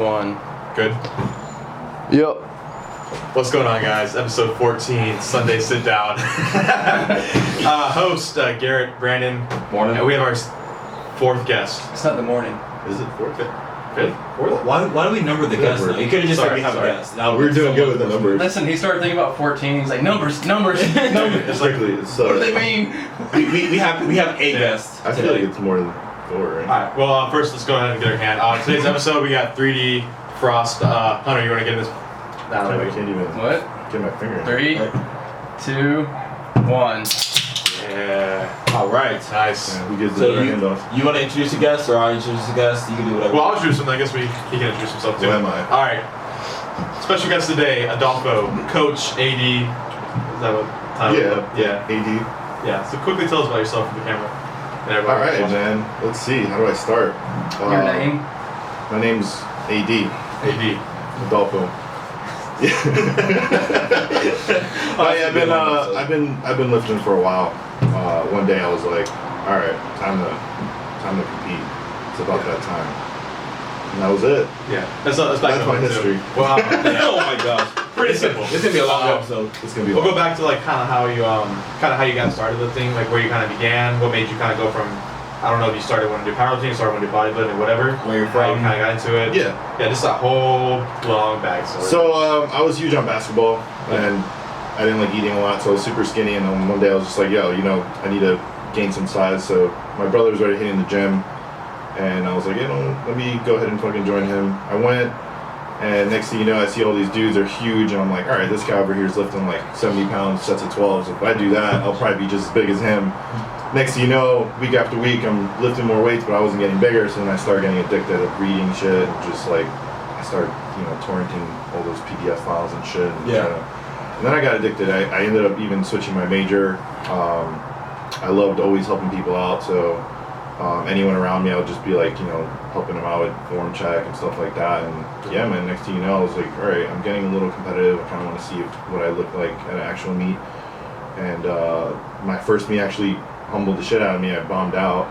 One. Good. Yep. What's going on, guys? Episode 14, Sunday Sit Down. Host Garrett, Brandon. Morning. And we have our fourth guest. It's not the morning. Is it fourth? Fifth? Fourth? Why do we number the guests now? You could have just said we have a guest. We're doing good with the numbers. Listen, he started thinking about 14. He's like, numbers. It's like, What do they mean? We have a guest. I feel like it's more than 4, right? Alright, well, first let's go ahead and get our hand. Today's episode, we got 3D Frost. Hunter, you want to get this? I can't even What? get my finger in. 3, 2, 1. Yeah. All right. Nice. Yeah, who gives So the hand off? you want to introduce a guest, or I introduce a guest? You can do whatever. Well, I'll introduce him. I guess he can introduce himself too. Who am I? Alright. Special guest today, Adolfo, Coach AD. Is that what time? Yeah. AD. Yeah. So quickly tell us about yourself with the camera. And All everybody right, watching. man. Let's see. How do I start? Your name? My name's AD. AD. Adolfo. I've been lifting for a while. One day I was like, all right, time to compete. It's about that time, and that was it. Yeah. That's back That's my to history. Wow. Oh my gosh. Pretty simple. This is gonna be a long episode. It's gonna be. We'll long. go back to like kind of how you got started lifting, like where you kind of began, what made you kind of go from, I don't know if you started wanting to do powerlifting, started wanting to do bodybuilding, whatever. Where you're How you from. kind of got into it. Yeah. Yeah, just a whole long backstory. So I was huge on basketball, and I didn't like eating a lot, so I was super skinny. And then one day I was just like, yo, I need to gain some size. So my brother was already hitting the gym, and I was like, let me go ahead and fucking join him. I went, and next thing you know, I see all these dudes are huge, and I'm like, all right, this guy over here is lifting like 70 pounds, sets of 12s. If I do that, I'll probably be just as big as him. Next thing you know, week after week, I'm lifting more weights, but I wasn't getting bigger, so then I started getting addicted to reading shit, and just like, I started, torrenting all those PDF files and shit. And and then I got addicted. I ended up even switching my major. I loved always helping people out, so anyone around me, I would just be like, helping them out with form check and stuff like that. And yeah, man, next thing you know, I was like, all right, I'm getting a little competitive. I kind of want to see what I look like at an actual meet. And my first meet actually humbled the shit out of me. I bombed out.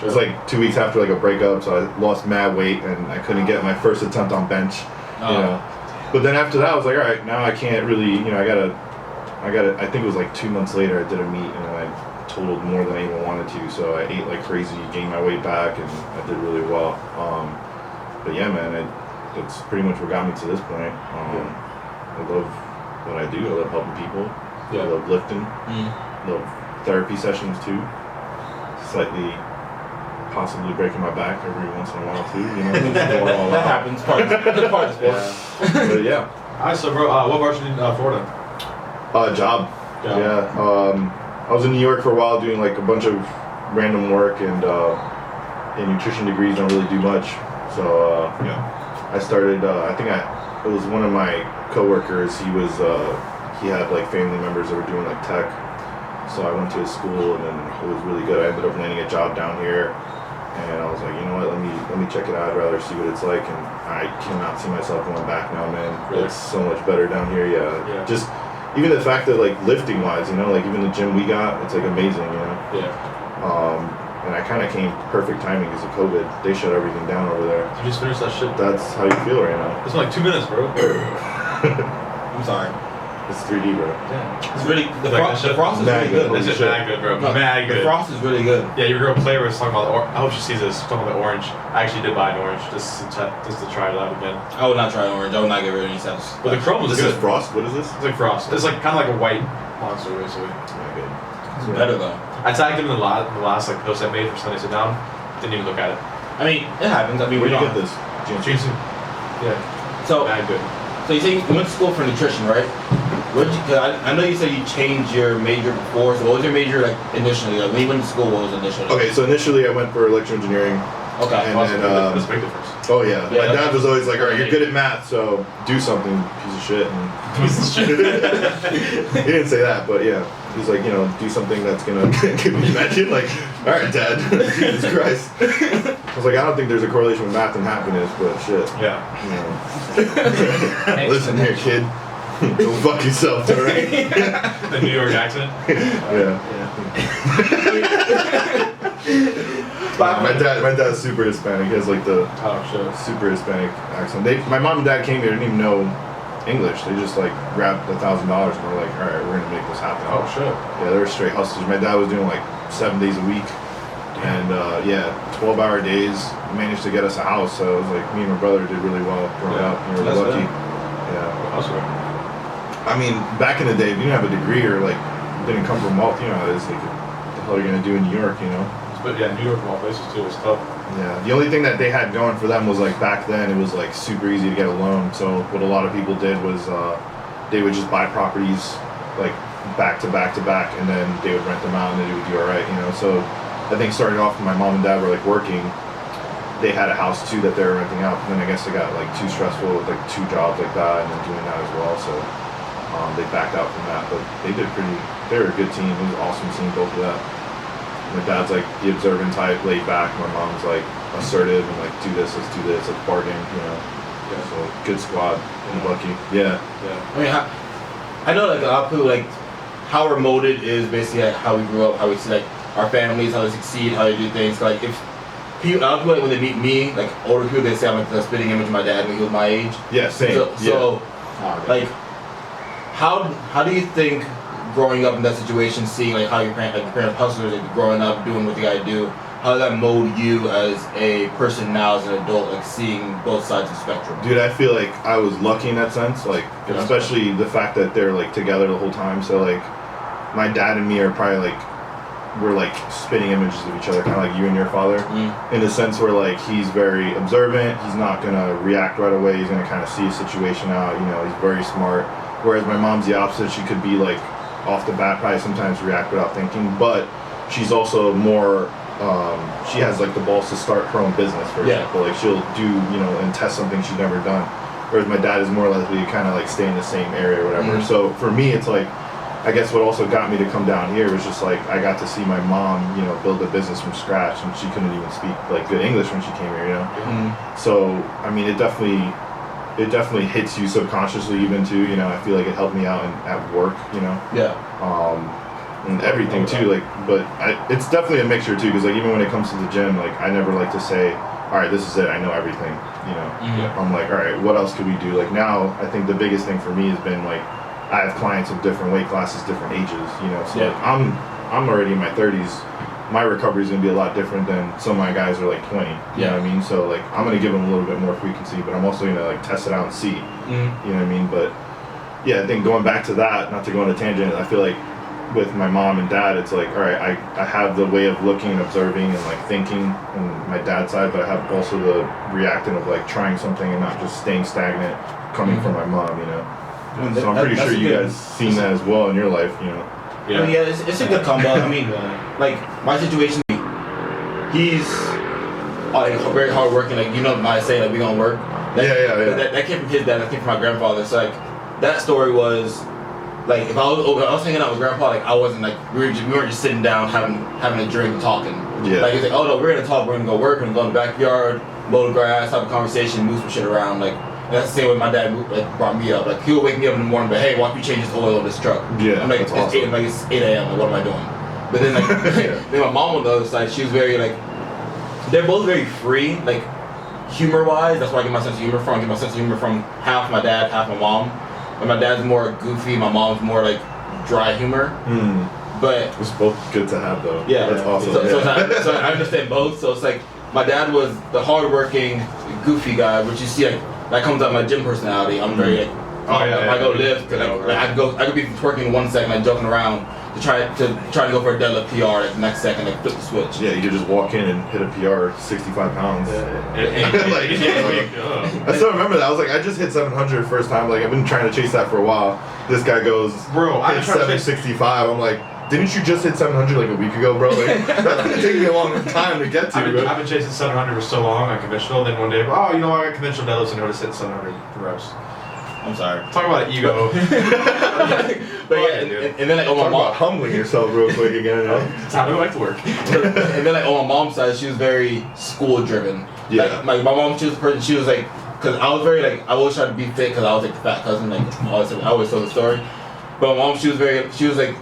It was like 2 weeks after like a breakup, so I lost mad weight and I couldn't get my first attempt on bench. But then after that, I was like, all right, now I can't really, I gotta. I think it was like 2 months later, I did a meet and I totaled more than I even wanted to. So I ate like crazy, gained my weight back, and I did really well. But yeah, man, that's pretty much what got me to this point. I love what I do. I love helping people. I love lifting. Love therapy sessions too. Slightly, possibly breaking my back every once in a while too. That happens. Part of the sport. But yeah. Alright, so bro, what brought you to Florida? Job. Yeah. I was in New York for a while doing like a bunch of random work, and nutrition degrees don't really do much. So I started. It was one of my coworkers. He had like family members that were doing like tech. So I went to his school, and then it was really good. I ended up landing a job down here, and I was like, you know what? Let me check it out. I'd rather see what it's like, and I cannot see myself going back now, man. Really? It's so much better down here. Yeah. Just even the fact that like lifting wise, like even the gym we got, it's like amazing, And I kind of came perfect timing because of COVID. They shut everything down over there. You just finished that shit. That's how you feel right now. It's been like 2 minutes, bro. I'm sorry. It's 3D, bro. Damn. It's really the frost is Mad really good. It's just mad good, bro. Mad good. The frost is really good. Yeah, your girl Claire was talking about I hope she sees this. Talking about the orange. I actually did buy an orange just to try it out again. I would not try orange. I would not get rid of any sense. But the chrome was This good. is Frost? What is this? It's like frost. It's like kind of like a white monster, basically. Yeah, good. It's better though. I tagged him in the last like post I made for Sunday Sit Down. Didn't even look at it. I mean, it happens. I mean, Where'd we you don't. get this? Jeez. Yeah. So, Mad good. so you say you went to school for nutrition, right? Cause I know you said you changed your major before. So what was your major like initially? Like when you went to school, what was initially? Okay, so initially I went for electrical engineering. Okay. And Awesome. then, That's a big difference. Oh yeah. Yeah, My dad was always like, all right, you're good at math, so do something, piece of shit. And Piece of shit. he didn't say that, but yeah. He's like, do something that's gonna give me imagine, like, all right, Dad, Jesus Christ. I was like, I don't think there's a correlation with math and happiness, but shit. Yeah. Listen here, kid. Go fuck yourself, alright? The New York accent. Yeah. My dad's super Hispanic. He has like the Oh shit. super Hispanic accent. My mom and dad came here, didn't even know English. They just like grabbed $1,000 and were like, all right, we're gonna make this happen. Oh shit. Yeah, they were straight hustlers. My dad was doing like 7 days a week, and 12-hour days. Managed to get us a house. So it was like me and my brother did really well growing up. We were That's lucky. good. Yeah. Hustler. I mean, back in the day, if you didn't have a degree or like didn't come from wealth, you know how it is. Like, what the hell are you gonna do in New York? You know. But yeah, New York of all places too is tough. Yeah, the only thing that they had going for them was like back then it was like super easy to get a loan. So what a lot of people did was they would just buy properties like back to back to back, and then they would rent them out, and then it would do all right, you know. So I think starting off when my mom and dad were like working, they had a house too that they were renting out. And then I guess it got like too stressful with like 2 jobs like that, and then doing that as well. So they backed out from that, but they were a good team. It was an awesome team, both of that. My dad's like the observant type, laid back. My mom's like assertive and like do this, let's do this, let's bargain, you know. Yeah, so good squad. And lucky. Yeah. Yeah. I mean, I know like a lot of people like how remote it is basically like how we grew up, how we see like our families, how they succeed, how they do things. Like if people, a lot of people like, when they meet me, like older people, they say I'm like the spitting image of my dad when he was my age. Yeah, same. So like how do you think growing up in that situation, seeing like how your parents hustlers, like growing up doing what they gotta do, how does that mold you as a person now, as an adult, like seeing both sides of the spectrum? Dude, I feel like I was lucky in that sense, like especially the fact that they're like together the whole time. So like my dad and me are probably like we're like spitting images of each other, kind of like you and your father, in the sense where like he's very observant, he's not gonna react right away, he's gonna kind of see a situation out, you know, he's very smart. Whereas my mom's the opposite, she could be like off the bat probably sometimes react without thinking, but she's also more she has like the balls to start her own business, for example. Like she'll do, you know, and test something she's never done, whereas my dad is more likely to kind of like stay in the same area or whatever. So for me it's like, I guess what also got me to come down here was just like I got to see my mom, you know, build a business from scratch, and she couldn't even speak like good English when she came here, you know. So I mean it definitely hits you subconsciously even too, you know. I feel like it helped me out at work, you know. And everything too, like, but it's definitely a mixture too, because like even when it comes to the gym, like I never like to say, all right, this is it, I know everything, you know. I'm like, all right, what else could we do? Like now I think the biggest thing for me has been like I have clients of different weight classes, different ages, you know. So like I'm already in my 30s. My recovery is gonna be a lot different than some of my guys are like 20. You know what I mean? So like I'm gonna give them a little bit more frequency, but I'm also gonna like test it out and see. You know what I mean? But yeah, I think going back to that, not to go on a tangent, I feel like with my mom and dad, it's like, all right, I have the way of looking and observing and like thinking on my dad's side, but I have also the reacting of like trying something and not just staying stagnant coming from my mom, you know. So I'm pretty sure you guys seen that as well in your life, you know. I mean, it's a good combo. I mean, like my situation, he's like very hard working. Like you know, I say like we gonna work. That came from his dad. That came from my grandfather. So like that story was like if I was hanging out with grandpa, like I wasn't like we weren't just sitting down having a drink and talking. Like it's like, oh no, we're gonna talk. We're gonna go work. We're gonna go in the backyard, mow the grass, have a conversation, move some shit around. Like that's the same way my dad brought me up. Like he would wake me up in the morning, but hey, why don't you change this oil on this truck? I'm like, it's awesome. It's 8 a.m. Like what am I doing? But then like then my mom on the other side, she was very like they're both very free, like humor wise. That's where I get my sense of humor from. I get my sense of humor from half my dad, half my mom. And my dad's more goofy, my mom's more like dry humor. But it's both good to have though. Yeah, that's awesome. So I understand both. So it's like my dad was the hardworking, goofy guy, which you see like that comes out my gym personality. I'm very like I go lift, like I could be twerking 1 second, like joking around to try to go for a deadlift PR like the next second, like flip the switch. Yeah, you could just walk in and hit a PR 65 pounds. I still remember that. I was like, I just hit 700 first time. Like I've been trying to chase that for a while. This guy goes, bro, I hit 765. I'm like, didn't you just hit 700 like a week ago, bro? Like, that's gonna take me a long time to get to. I've been chasing 700 for so long on conventional. Then one day, oh, you know what? I got conventional deadlifts and noticed hitting 700 reps. I'm sorry. Talk about ego. But yeah, and then like on my mom, about humbling yourself real quick again. That's how I like to work. And then like on my mom's side, she was very school driven. Like my mom, she was the person. She was like, cause I was very like I always tried to be fit because I was like the fat cousin. Like I always tell the story. But my mom, she was like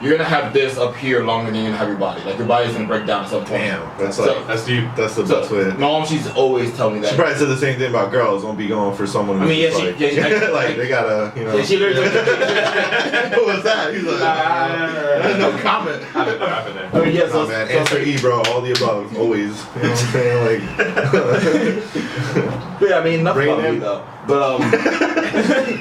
you're gonna have this up here longer than you're gonna have your body. Like your body's gonna break down at some point. Damn, that's So- like That's deep. that's the best way. My mom, she's always telling me that. She probably said the same thing about girls. Don't be going for someone who's I mean, yeah, just she- like, yeah, she- like they gotta, you know. Yeah, she literally. What was that? He's like, no comment. I've been there. I mean, yeah, so, Nah, man, so answer E, bro. All the above, always. You know what I'm saying? Like, yeah, I mean, enough Bring about me them. though. But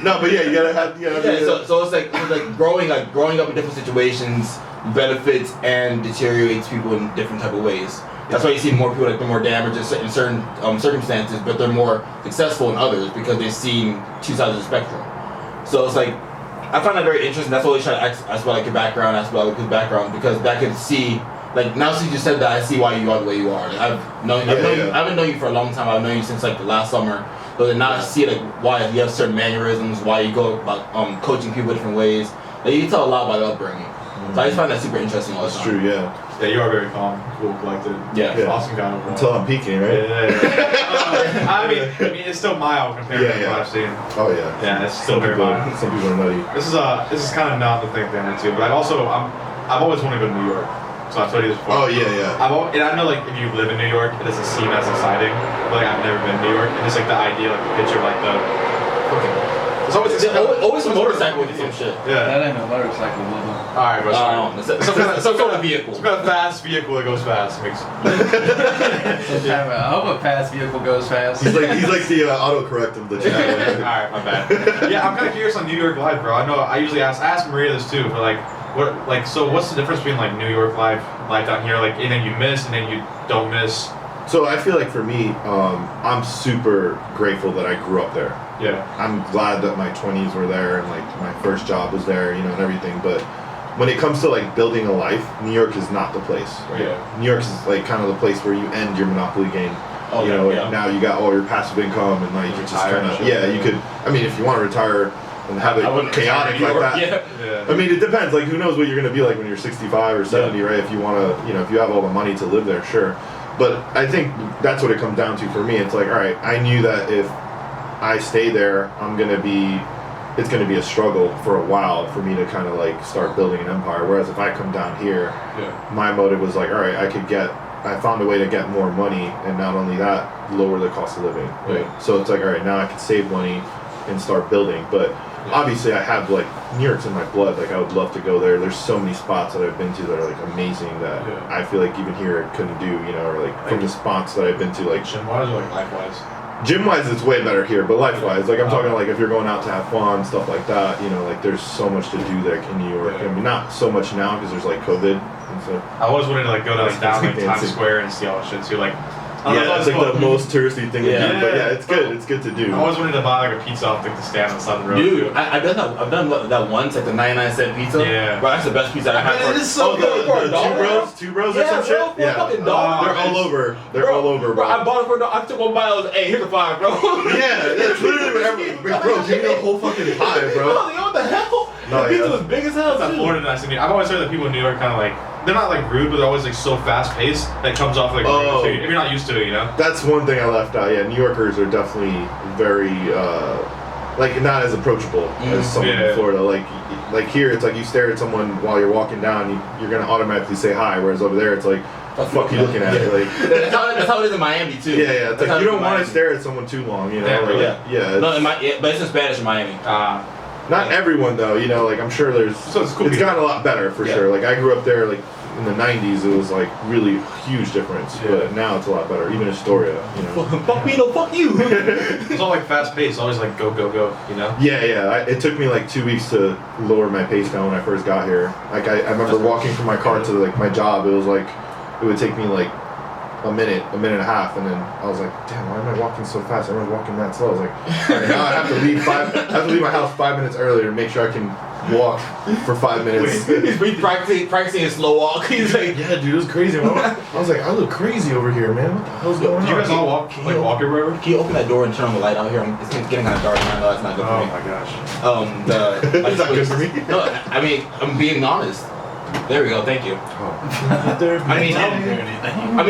no, but yeah, you gotta have, yeah. So it's like growing up in different situations benefits and deteriorates people in different type of ways. That's why you see more people like they're more damaged in certain circumstances, but they're more successful in others because they've seen two sides of the spectrum. So it's like I find that very interesting. That's why I always try to ask about like your background, ask about his background because that can see. Like now since you said that, I see why you are the way you are. Like, I've known you. I haven't known you for a long time. I've known you since like the last summer. But then now I see like why you have certain mannerisms, why you go about coaching people different ways. Like you can tell a lot by the upbringing. So I just find that super interesting all the That's time. true, yeah. Yeah, you are very calm, cool, collected. Yeah. Awesome guy overall. Until I'm peaking, right? Yeah. I mean, it's still mild compared to what I've seen. Oh yeah. Yeah, it's still very mild. Some people are nutty. This is kind of not the thing I'm into, but I've always wanted to go to New York. So I've told you this before. Oh yeah. And I know like if you live in New York, it doesn't seem as exciting. But like I've never been to New York, and just like the idea, like the picture, like the fucking. There's Always a motorcycle with some shit. Yeah. That ain't a motorcycle, Bubba. All right, bro. Some sort of vehicle. Some kind of fast vehicle that goes fast makes. I hope a fast vehicle goes fast. He's like the autocorrect of the All channel. right, my bad. Yeah, I'm kind of curious on New York life, bro. I know I usually ask Maria this too, but so what's the difference between like New York life down here, like and then you miss and then you don't miss? So I feel like for me, I'm super grateful that I grew up there. Yeah. I'm glad that my 20s were there and like my first job was there, you know, and everything. But when it comes to like building a life, New York is not the place. Right? Yeah. New York is like kind of the place where you end your Monopoly game. Oh, you know, yeah. now you got all your passive income and like you just Retire kind and of shit. you could. I mean, if you want to retire and have it chaotic like that. Yeah. I mean, it depends. Like, who knows what you're gonna be like when you're 65 or 70, right? If you want to, you know, if you have all the money to live there, sure. But I think that's what it comes down to for me. It's like, all right, I knew that if I stay there, it's gonna be a struggle for a while for me to kind of like start building an empire. Whereas if I come down here, my motive was like, all right, I found a way to get more money, and not only that, lower the cost of living. Right. Yeah. So it's like, all right, now I can save money and start building. But obviously, I have like New York's in my blood. Like I would love to go there. There's so many spots that I've been to that are like amazing that I feel like even here I couldn't do. You know, or like from the spots that I've been to, like Gym-wise or like life-wise? gym-wise, it's way better here. But life-wise, like I'm talking like if you're going out to have fun, stuff like that. You know, like there's so much to do there in New York. Yeah. I mean, not so much now because there's like COVID and stuff. I always wanted to like go to like down like Times Fancy. Square and see all the shit too. Like, Yeah, it's like the most touristy thing to do. But yeah, it's good. It's good to do. I always wanted to buy like a pizza off like the stand on the side of the road. Dude, I've done that once, like the 99-cent pizza. Yeah. Bro, that's the best pizza I've had. It is so good. For a The dollar? two bros or Yeah, some shit. bro, for a fucking dollar. They're all over. They're all over, bro. I bought it for a dollar. I took one bite. I was like, hey, here's a $5, bro. Yeah, that's literally whatever. Bro, give me the whole fucking pie, I bro. was like, what the hell? No, The pizza yeah. was big as hell, That's too. Florida nice to me. I've always heard that people in New York kind of like they're not like rude, but they're always like so fast paced that it comes off like rude if you're not used to it, you know. That's one thing I left out. Yeah, New Yorkers are definitely very like not as approachable as someone in Florida. Like here, it's like you stare at someone while you're walking down, you're gonna automatically say hi. Whereas over there, it's like, what the fuck you looking at? Like, that's how it is in Miami too. yeah. It's That's how like it you is don't in want to Miami. stare at someone too long, you know. Yeah, like, yeah. No, but it's in Spanish in Miami. Not everyone though, you know. Like I'm sure there's. So it's cool. It's gotten a lot better for sure. Like I grew up there, like in the '90s, it was like really huge difference. Yeah. But now it's a lot better. Even Astoria, you know. Fuck me, no, fuck you. It's all like fast paced, always like go, you know. Yeah. It took me like 2 weeks to lower my pace down when I first got here. Like I remember walking from my car to like my job. It was like it would take me like a minute and a half, and then I was like, damn, why am I walking so fast? Everyone's walking that slow. I was like, all right, now I have to leave my house 5 minutes earlier to make sure I can walk for 5 minutes. He's practicing his slow walk. He's like, Yeah, dude, it was crazy. I was like, I look crazy over here, man. What the hell's going Did you on? guys all walk everywhere? can you open that door and turn on the light out here? It's getting kind of dark, and I know that's not good for Oh me. my gosh. It's not good for me. No, I mean, I'm being honest. There we go. Thank you. Oh. I mean,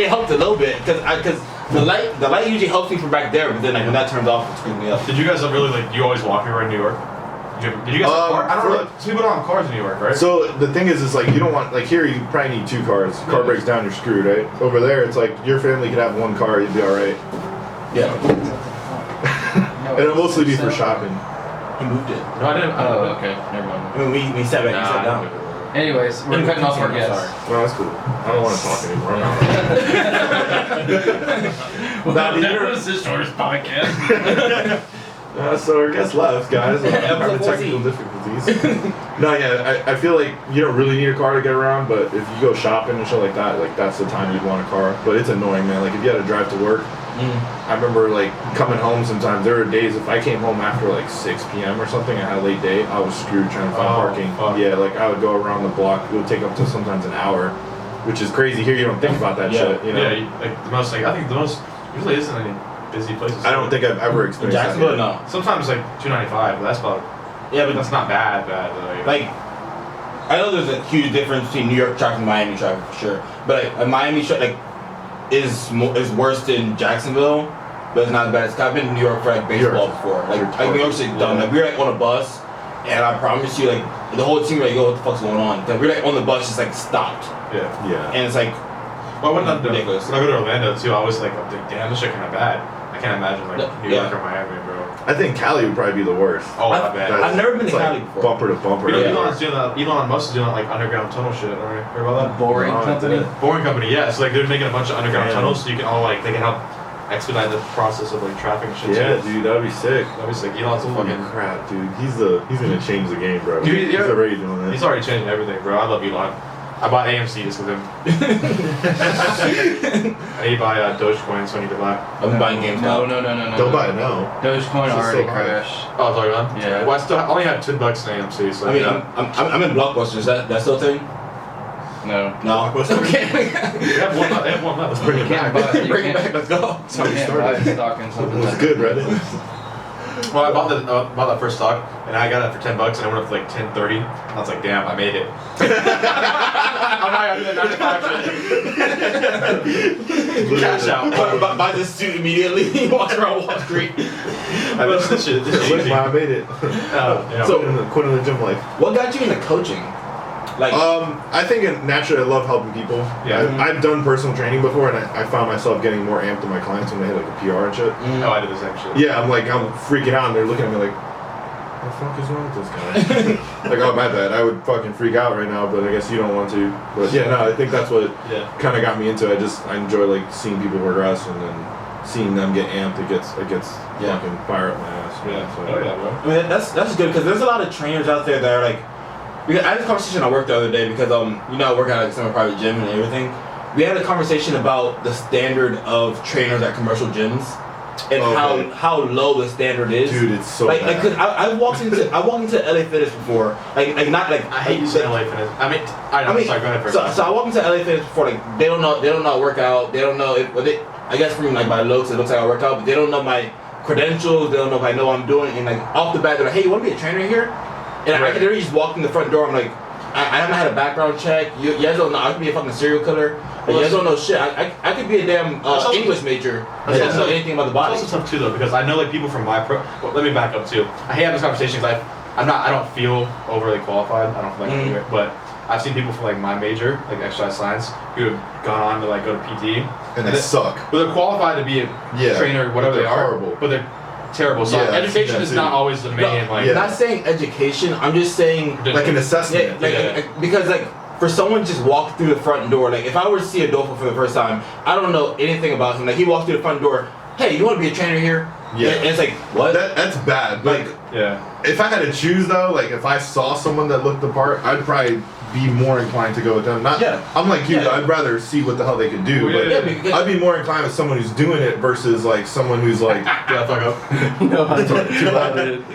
it helped a little bit because the light usually helps me from back there, but then like when that turns off, it screws me up. Did you guys really like? You always walk everywhere in New York? Did you guys have cars? I don't know. People don't have cars in New York, right? So the thing is like you don't want like here you probably need 2 cars. Car breaks down, you're screwed, right? Over there, it's like your family could have 1 car, you'd be all right. Yeah. And it'll mostly be for shopping. He moved it. No, I didn't. Oh, okay. Never mind. I mean, we sat back. He sat down. Anyways, we're cutting off our guests. No, that's cool. I don't want to talk anymore. Well, that was the shortest podcast. So our guest left, guys. Episode Technical difficulties. No, yeah, I feel like you don't really need a car to get around, but if you go shopping and shit like that, like that's the time you'd want a car. But it's annoying, man. Like if you had to drive to work, I remember like coming home sometimes. There were days if I came home after like 6 p.m. or something, I had a late day, I was screwed trying to find parking. Fuck. Yeah, like I would go around the block. It would take up to sometimes an hour, which is crazy. Here you don't think about that shit. You know? Yeah, like the most. Like I think the most usually isn't any busy places. I don't think I've ever experienced that. Jacksonville, no. Sometimes like 295, but that's about. Yeah, but that's not bad. Like, I know there's a huge difference between New York traffic and Miami traffic for sure. But like, Miami traffic is worse than Jacksonville, but it's not as bad. I've been to New York for like baseball before. Like New York's like dumb. Like we were like on a bus, and I promise you, like the whole team were like, yo, what the fuck's going on? Like, we were like on the bus, just like stopped. Yeah. And it's like, well, when I ridiculous. When I go to Orlando too, I was like, I'm like, damn, this shit kind of bad. I can't imagine like New York or Miami, bro. I think Cali would probably be the worst. Oh, not bad. I've never been to Cali like before. Bumper to bumper. You know, everywhere. Elon's doing that. Elon Musk is doing that like underground tunnel shit. Right? Heard about that? Boring company. Boring company, yeah. So like they're making a bunch of underground tunnels, so you can all like they can help expedite the process of like traffic and shit. Yeah, too. dude, that'd be sick. That'd be sick. Elon's a Holy fucking crap, dude. He's gonna change the game, bro. Dude, he's already doing that. He's already changing everything, bro. I love Elon. I bought AMC just with him. I need to buy Dogecoin, so I need to buy. I've been buying games now. No. Don't buy it now. Dogecoin It's already so high. crashed. Oh, sorry, man. Yeah. Well, I only have $10 in AMC, so I mean, I'm in Blockbuster. Is that still a thing? No. No. Okay. they have one left. They have one left. Let's bring You it can't back. buy it. Bring it back. Let's go. That's how You we can't buy started. stock in something It was that good, Reddit. Well, I bought that first stock, and I got it for $10, and I went up to like $10.30. I was like, damn, I made it. I'm not gonna do that 9 to 5 shit. Cash out. Buy this suit immediately. Walk around Wall Street. I missed this shit. This is Look, easy. man, I made it. Yeah. So quit in the gym life. What got you into coaching? Like, I think naturally I love helping people. Yeah. I've done personal training before, and I found myself getting more amped than my clients when they hit like a PR and shit. Oh, I did the same shit. Yeah, I'm freaking out, and they're looking at me like, what the fuck is wrong with this guy? Like, oh, my bad. I would fucking freak out right now, but I guess you don't want to. But yeah, no, I think that's what kind of got me into it. I enjoy like seeing people progress, and then seeing them get amped. It gets fucking fire up my ass. Yeah. So, Oh yeah, bro. I mean, that's good because there's a lot of trainers out there that are like. Because I had a conversation at work the other day because I work at like some private gym and everything. We had a conversation about the standard of trainers at commercial gyms and how low the standard is. dude, it's so like bad. cause I walked into LA Fitness before like not like I hate using LA Fitness. I mean, sorry, go ahead first. So I walked into LA Fitness before, like they don't know how to work out. They don't know I guess from like my looks it looks like I work out, but they don't know my credentials. They don't know if I know what I'm doing. And like off the bat they're like, hey, you want to be a trainer here? And I could literally just walk in the front door. I'm like, I haven't had a background check. You guys don't know. I could be a fucking serial killer. You guys don't know shit. I could be a damn English major. I don't know anything about the body. It's also tough too though because I know like people from my well, let me back up too. I hate having this conversation because I don't feel overly qualified. I don't feel like I'm doing it, but I've seen people from like my major, like exercise science, who have gone on to like go to PT and they suck. But they're qualified to be a trainer, whatever they are. Horrible. But they're terrible. So education is not always the main I'm not saying education. I'm just saying like an assessment. Because like for someone just walk through the front door, like if I were to see Adolfo for the first time, I don't know anything about him. Like he walks through the front door, hey, you want to be a trainer here? Yeah. And it's like what? That's bad. Like if I had to choose though, like if I saw someone that looked the part, I'd probably be more inclined to go with them. I'm like you. I'd rather see what the hell they could do. But I'd be more inclined with someone who's doing it versus like someone who's like. Yeah, fuck up. No, I talked too loud.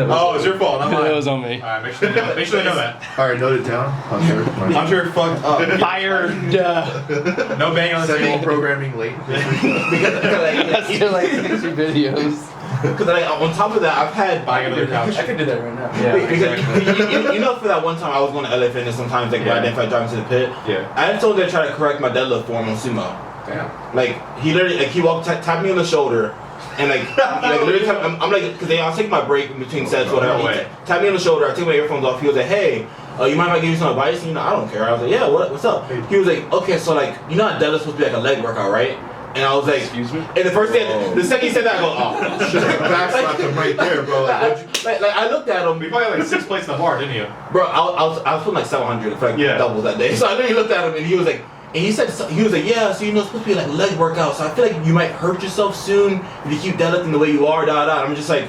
Oh, it's your fault. It was on me. Alright, make sure they know that. All right, note it down. Hunter fucked up. Fired. No bang on the Sending table. programming late. That's still like 60 videos. Because like on top of that, I've had Buying another couch. I could do that right now. Because you know, for that one time I was going to LA Fitness sometimes, like right after I driving to the pit. Yeah. I had told them to try to correct my deadlift form on sumo. Damn. Like he literally, like he walked, tapped me on the shoulder, And like literally, I'm like, because I was taking my break in between sets, whatever. No He way. tapped me on the shoulder. I took my earphones off. He was like, "Hey, you mind if I give you some advice?" And, I don't care. I was like, "Yeah, what's up?" He was like, "Okay, so like, you know, deadlift's supposed to be like a leg workout, right?" And I was like, Excuse me? And the first thing, the second he said that, I go, "Oh, Should have backslapped him right there, bro. like I looked at him, You probably had like 6 plates in the bar, didn't you? bro. I was putting like 700 for like doubles that day. So I literally looked at him, and he was like. And he said, he was like, yeah, so you know, it's supposed to be like a leg workout, so I feel like you might hurt yourself soon if you keep deadlifting the way you are, I'm just like,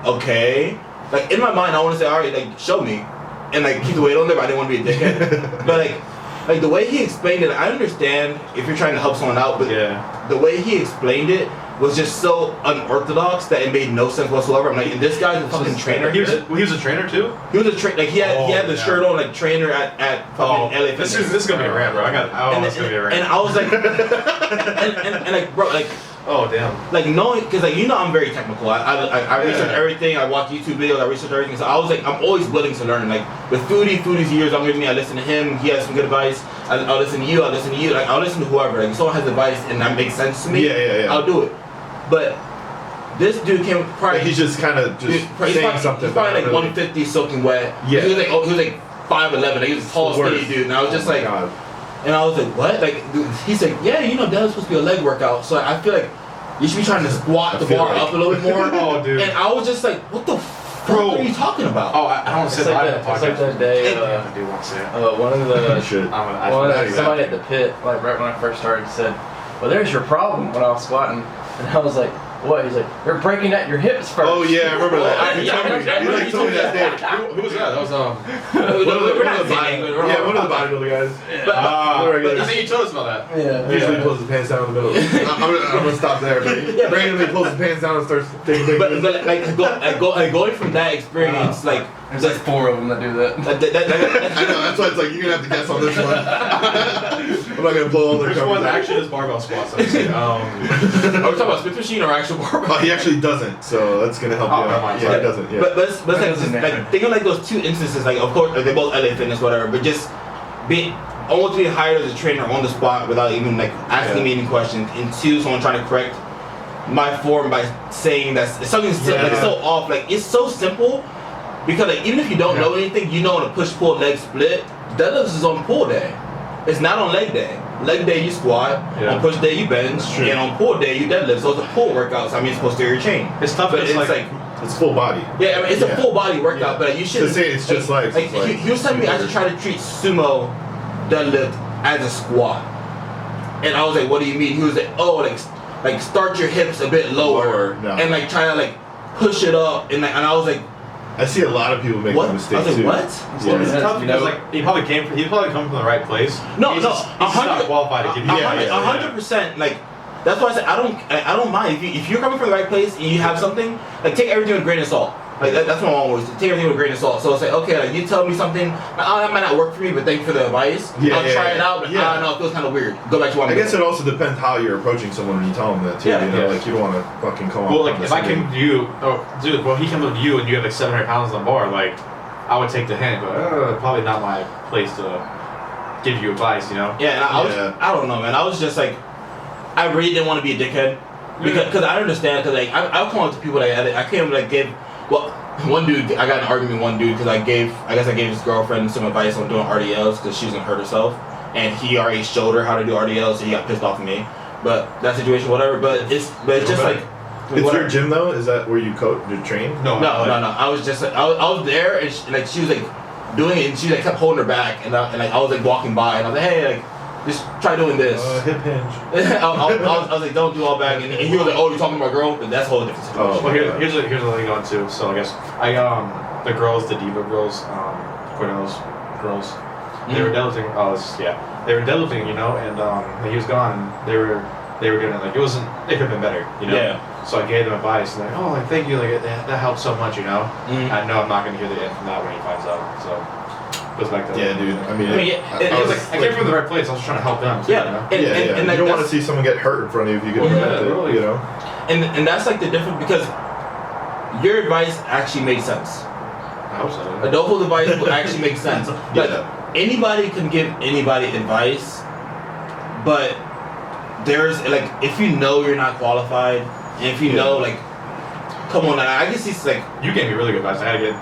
okay. Like, in my mind, I want to say, all right, like, show me. And like, keep the weight on there, but I didn't want to be a dickhead. But like the way he explained it, I understand if you're trying to help someone out, but the way he explained it was just so unorthodox that it made no sense whatsoever. I'm like, and this guy's a fucking trainer. He was a trainer too? He was a trainer, like he had the shirt on, like trainer at fucking LA Fitness. This is gonna be a rant, bro. It's gonna be a rant. And I was like, and like, bro, like, oh damn. like knowing, cause like you know I'm very technical. I research everything. I watch YouTube videos. I research everything. So I was like, I'm always willing to learn. Like with Foodie's years younger than me. I listen to him. He has some good advice. I'll listen to you. I'll listen to you. Like I'll listen to whoever. Like if someone has advice and that makes sense to me. I'll do it. But this dude came probably. He's just kind of just saying something. He's probably like 150 soaking wet. Yeah. He was like 5'11". Like, he was a tall, skinny dude. And I was just like, God. and I was like, what? Like he's like, yeah, you know, that's supposed to be a leg workout. So I feel like you should be trying to squat the bar up a little bit more. Oh, dude. And I was just like, what the fuck are you talking about? Oh, I don't want to say that. It's like that day. I do want to say it. One of the somebody at Exactly. the pit, like right when I first started, said, "Well, there's your problem." When I was squatting, and I was like, "What?" He's like, "You're breaking at your hips first." Oh yeah, I remember that. Yeah, You like told me that day. Who was that? That was We're not saying, but we're One of the bodybuilder guys. I think you told us about that. Yeah. Usually pulls his pants down in the middle. I'm gonna stop there, but randomly pulls his pants down and starts taking pictures. but like going from that experience, like There's like 4 of them that do that. I know, that's why it's like, you're gonna have to guess on this one. I'm not gonna blow all their Which covers one out. actually does barbell squats? I would say. are we talking about Smith machine or actual barbell? Oh, he actually doesn't, so that's gonna help you never out. mind. Yeah, he doesn't, yeah. But it's That doesn't like, matter. think of like those 2 instances, like of course they're both LA Fitness, whatever, but just being almost being hired as a trainer on the spot without even like asking me any questions, and 2, someone trying to correct my form by saying that something like so off. Like it's so simple because like even if you don't know anything, you know on a push-pull leg split, deadlifts is on pull day. It's not on leg day. Leg day you squat, on push day you bench, and on pull day you deadlift. So it's a pull workout. So I mean it's posterior chain. It's tough, but it's like It's full body. yeah, I mean, it's a full body workout, but you shouldn't. To say it's just like he was telling me I should try to treat sumo deadlift as a squat, and I was like, "What do you mean?" He was like, "Oh, like start your hips a bit lower, No. and like try to like push it up," and I was like, I see a lot of people make "What?" that I mistake was like, too. "What?" Yeah. it's tough You because know- like he probably come from the right place. No, he's no, just not qualified to give you. 100%. Like that's why I said I don't mind if you're coming from the right place and you have something, like take everything with a grain of salt. Like that's what I'm always take everything with a grain of salt. So it's like, okay, like you tell me something, that might not work for me, but thank you for the advice. I'll try it out, but I don't know, it feels kind of weird. Go back to what I'm I guess doing. it also depends how you're approaching someone when you tell them that too. Yeah, you know, yeah. like you don't want to fucking come Well, off like if I came to you, dude, well, he comes up to you and you have like 700 pounds on the bar, like I would take the hint, but probably not my place to give you advice, you know? Yeah, and I don't know, man. I was just like, I really didn't want to be a dickhead because I understand. Because like I'll come up to people like I can't like give. Well, one dude, I got in an argument with one dude because I guess I gave his girlfriend some advice on doing RDLs because she was gonna hurt herself, and he already showed her how to do RDLs, so he got pissed off at me. But that situation, whatever. But it's just like. It's whatever. your gym though? Is that where you coach, you train? No. I was just I was there and she was like doing it and she like kept holding her back and I was like walking by and I was like, hey, like just try doing this. Hip hinge. I was like, don't do all back, and he was like, oh, you're talking about girl, but that's a whole different situation. Oh. Well, here's what thing on too. So I guess the girls, the diva girls, Cornell's girls, they were deadlifting. They were deadlifting, you know, and when he was gone, they were doing it like it wasn't. It could have been better, you know. Yeah. So I gave them advice, and like, oh, like thank you, like that helped so much, you know. I know I'm not gonna hear the end from that when he finds out. So goes back to Yeah, dude. I mean, I was like, I came from the right place. I was trying to help them. Too, Yeah. you know? And like you don't want to that's- see someone get hurt in front of you if you can prevent it, really. you know? And that's like the difference because your advice actually made sense. I hope so. Adolfo's advice would actually make sense. Like anybody can give anybody advice, but there's like if you know you're not qualified, And if you know, like, come on, I can see like You gave me really good advice.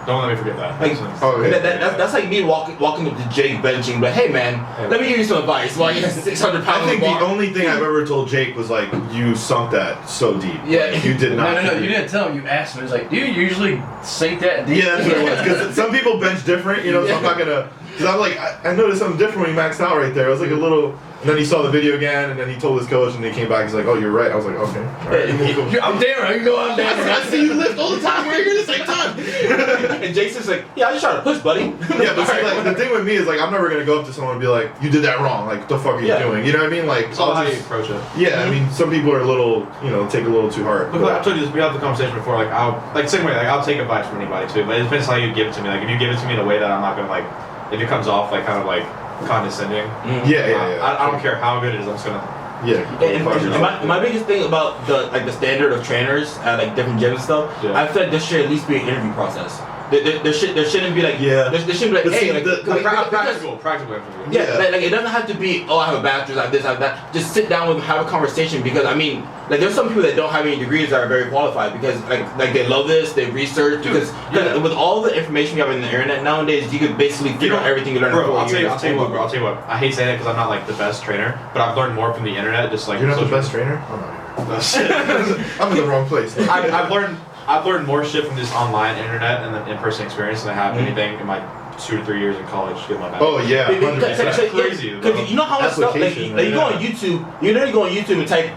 Don't let me forget that. like Okay. that's like me walking up to Jake benching, but hey man, let me give you some advice. While you have 600 I pounds think of bar. the only thing I've ever told Jake was like, you sunk that so deep. Yeah. Like, you did not. No, you didn't tell him. You asked him. He's like, do you usually sink that deep? Yeah, that's what it was. Because some people bench different, you know, so I'm not gonna. Because I'm like, I noticed something different when he maxed out right there. I was like a little. And then he saw the video again, and then he told his coach, and he came back. He's like, "Oh, you're right." I was like, "Okay." All right. I'm down. You know I'm down. I see you lift all the time. We're here at the same time. And Jason's like, yeah, I just trying to push, buddy. Yeah, but see, like, the thing with me is like, I'm never gonna go up to someone and be like, "You did that wrong." Like, what the fuck are you doing? You know what I mean? Like, It's all I'll how you just- approach it. Yeah, I mean, some people are a little, you know, take a little too hard. Look, I told you this. We had the conversation before. Like, same way. Like, I'll take advice from anybody too, but it depends how you give it to me. Like, if you give it to me in a way that I'm not gonna like, if it comes off like kind of like condescending. Yeah. I don't care how good it is. I'm just gonna. Yeah. And my biggest thing about the standard of trainers at like different gyms and stuff, I feel like there should at least be an interview process. There shouldn't be like there shouldn't be like, But hey, see, like Practical interview. yeah, like it doesn't have to be, oh, I have a bachelor's, I have this, I have that. Just sit down with them, have a conversation, because I mean, like there's some people that don't have any degrees that are very qualified because like they love this, they research, because with all the information you have on the internet nowadays, you could basically figure out everything you learn in 4 years. I'll tell you what. I hate saying it because I'm not like the best trainer, but I've learned more from the internet. Just like You're not the best trainer. I'm not here. I'm in the wrong place. I've learned more shit from this online internet and the in-person experience than I have anything in my 2 to 3 years in college to get my bachelor's. Oh yeah, 100%. That's crazy, bro. Because you know how much stuff, like you go on YouTube, you literally go on YouTube and type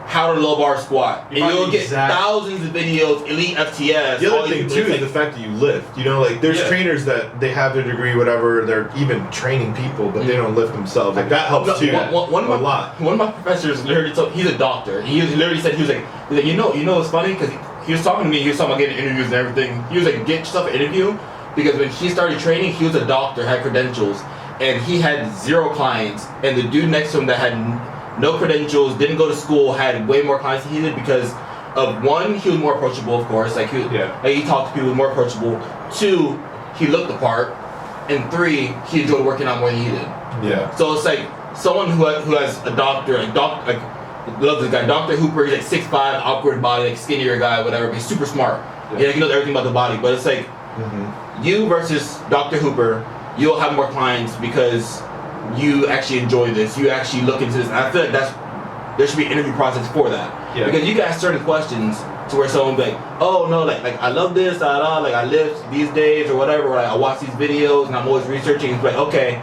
how to low bar squat, and you'll get thousands of videos, elite FTS. The other thing too is the fact that you lift. You know, like there's trainers that they have their degree, whatever. They're even training people, but they don't lift themselves. Like that helps too. One of my professors literally told, he's a doctor. He literally said he was like you know what's funny, because he was talking to me. He was talking about getting interviews and everything. He was like, get yourself an interview, because when he started training, he was a doctor, had credentials, and he had 0 clients. And the dude next to him that had no credentials, didn't go to school, had way more clients than he did, because of 1, he was more approachable, of course. Like he talked to people, more approachable. 2, he looked the part, and 3, he enjoyed working out more than he did. Yeah. So it's like someone who has a doctor, love this guy, Dr. Hooper. He's like 6'5", awkward body, like skinnier guy, whatever. But he's super smart. Yeah, he knows everything about the body. But it's like you versus Dr. Hooper, you'll have more clients because you actually enjoy this. You actually look into this. And I feel like there should be an interview process for that. Yeah. Because you can ask certain questions to where someone will be like, oh no, like I love this, like I lift these days or whatever. Or like I watch these videos and I'm always researching. It's like, okay,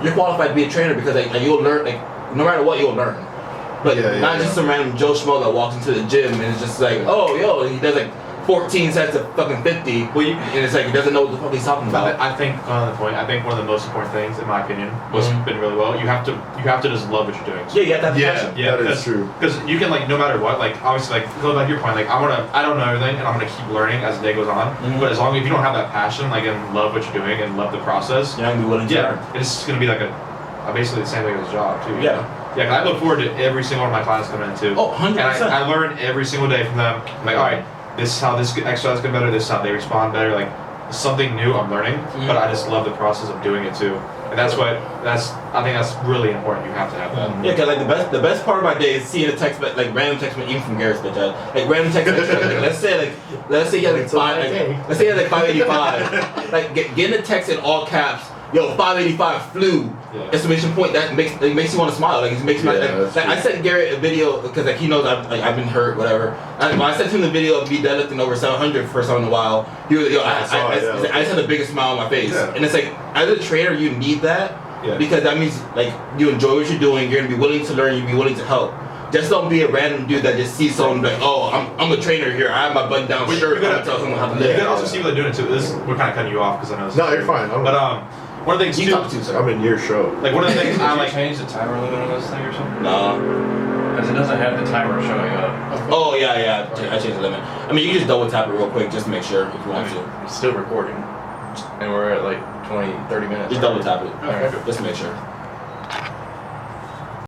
you're qualified to be a trainer because like you'll learn. Like no matter what, you'll learn. But not just some random Joe Schmo that walks into the gym and is just like, oh, yo, he does like 14 sets of fucking 50. And it's like he doesn't know what the fuck he's talking about. I think on the point, I think one of the most important things, in my opinion, what's been really well, you have to just love what you're doing. Yeah, you have to have passion. Yeah, that is true. Because you can like no matter what, like obviously like go back to your point, like I don't know everything and I'm gonna keep learning as the day goes on. But as long as you don't have that passion, like and love what you're doing and love the process, you're not gonna be willing to learn. It's gonna be like basically the same thing as a job too. Yeah. Yeah, 'cause I look forward to every single one of my clients coming in too. Oh, 100%. And I learn every single day from them. I'm like, all right, this is how this exercise gets better. This is how they respond better. Like something new I'm learning, but I just love the process of doing it too. And I think that's really important. You have to have that. Yeah, cause like the best part of my day is seeing a text, like random text, even from Garrett's bitch. Like random text. Like, let's say you have like let's say you have like 585. Like getting a text in all caps. Yo, 585 flew! Exclamation point! That makes you want to smile. Like it makes me like I sent Garrett a video because like he knows I've been hurt, whatever. When I sent him the video of me deadlifting over 700 for once in a while, he was yo, I just had the biggest smile on my face, and it's like as a trainer you need that because that means like you enjoy what you're doing. You're gonna be willing to learn. You'll be willing to help. Just don't be a random dude that just sees someone like, oh, I'm a trainer here. I have my button down shirt. I'm gonna tell him how to live. You can also see what they're doing too. We're kind of cutting you off because I know. No, you're fine. But one of the things too. I'm in your show. Like one of the things I like. Change the timer limit on this thing or something? No. Because it doesn't have the timer showing up. Oh yeah. I changed the limit. I mean, you can just double tap it real quick just to make sure if you want to. It's still recording, and we're at like 20-30 minutes. Just double tap it. Okay. Just to make sure.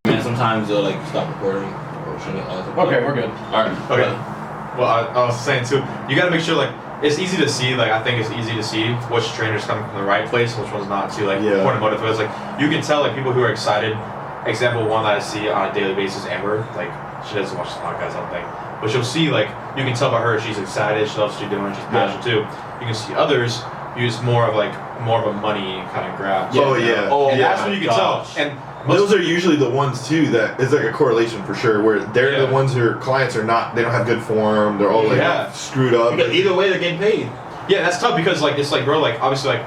Man, sometimes they'll like stop recording. Okay, we're good. All right. Okay. Well, I was saying too, you got to make sure like it's easy to see. Like I think it's easy to see which trainer's coming from the right place, which one's not. Too like point of motive. It's like you can tell like people who are excited. Example one that I see on a daily basis, Amber. Like she doesn't watch this podcast, I don't think. But you'll see, like, you can tell by her she's excited, she loves what she's doing, she's passionate too. You can see others use more of a money kind of grab. Oh yeah. And that's when you can tell. And those are usually the ones too that is like a correlation for sure, where they're the ones who are clients are not, they don't have good form, they're all like screwed up. Because either way they're getting paid. Yeah, that's tough because like it's like bro, like obviously like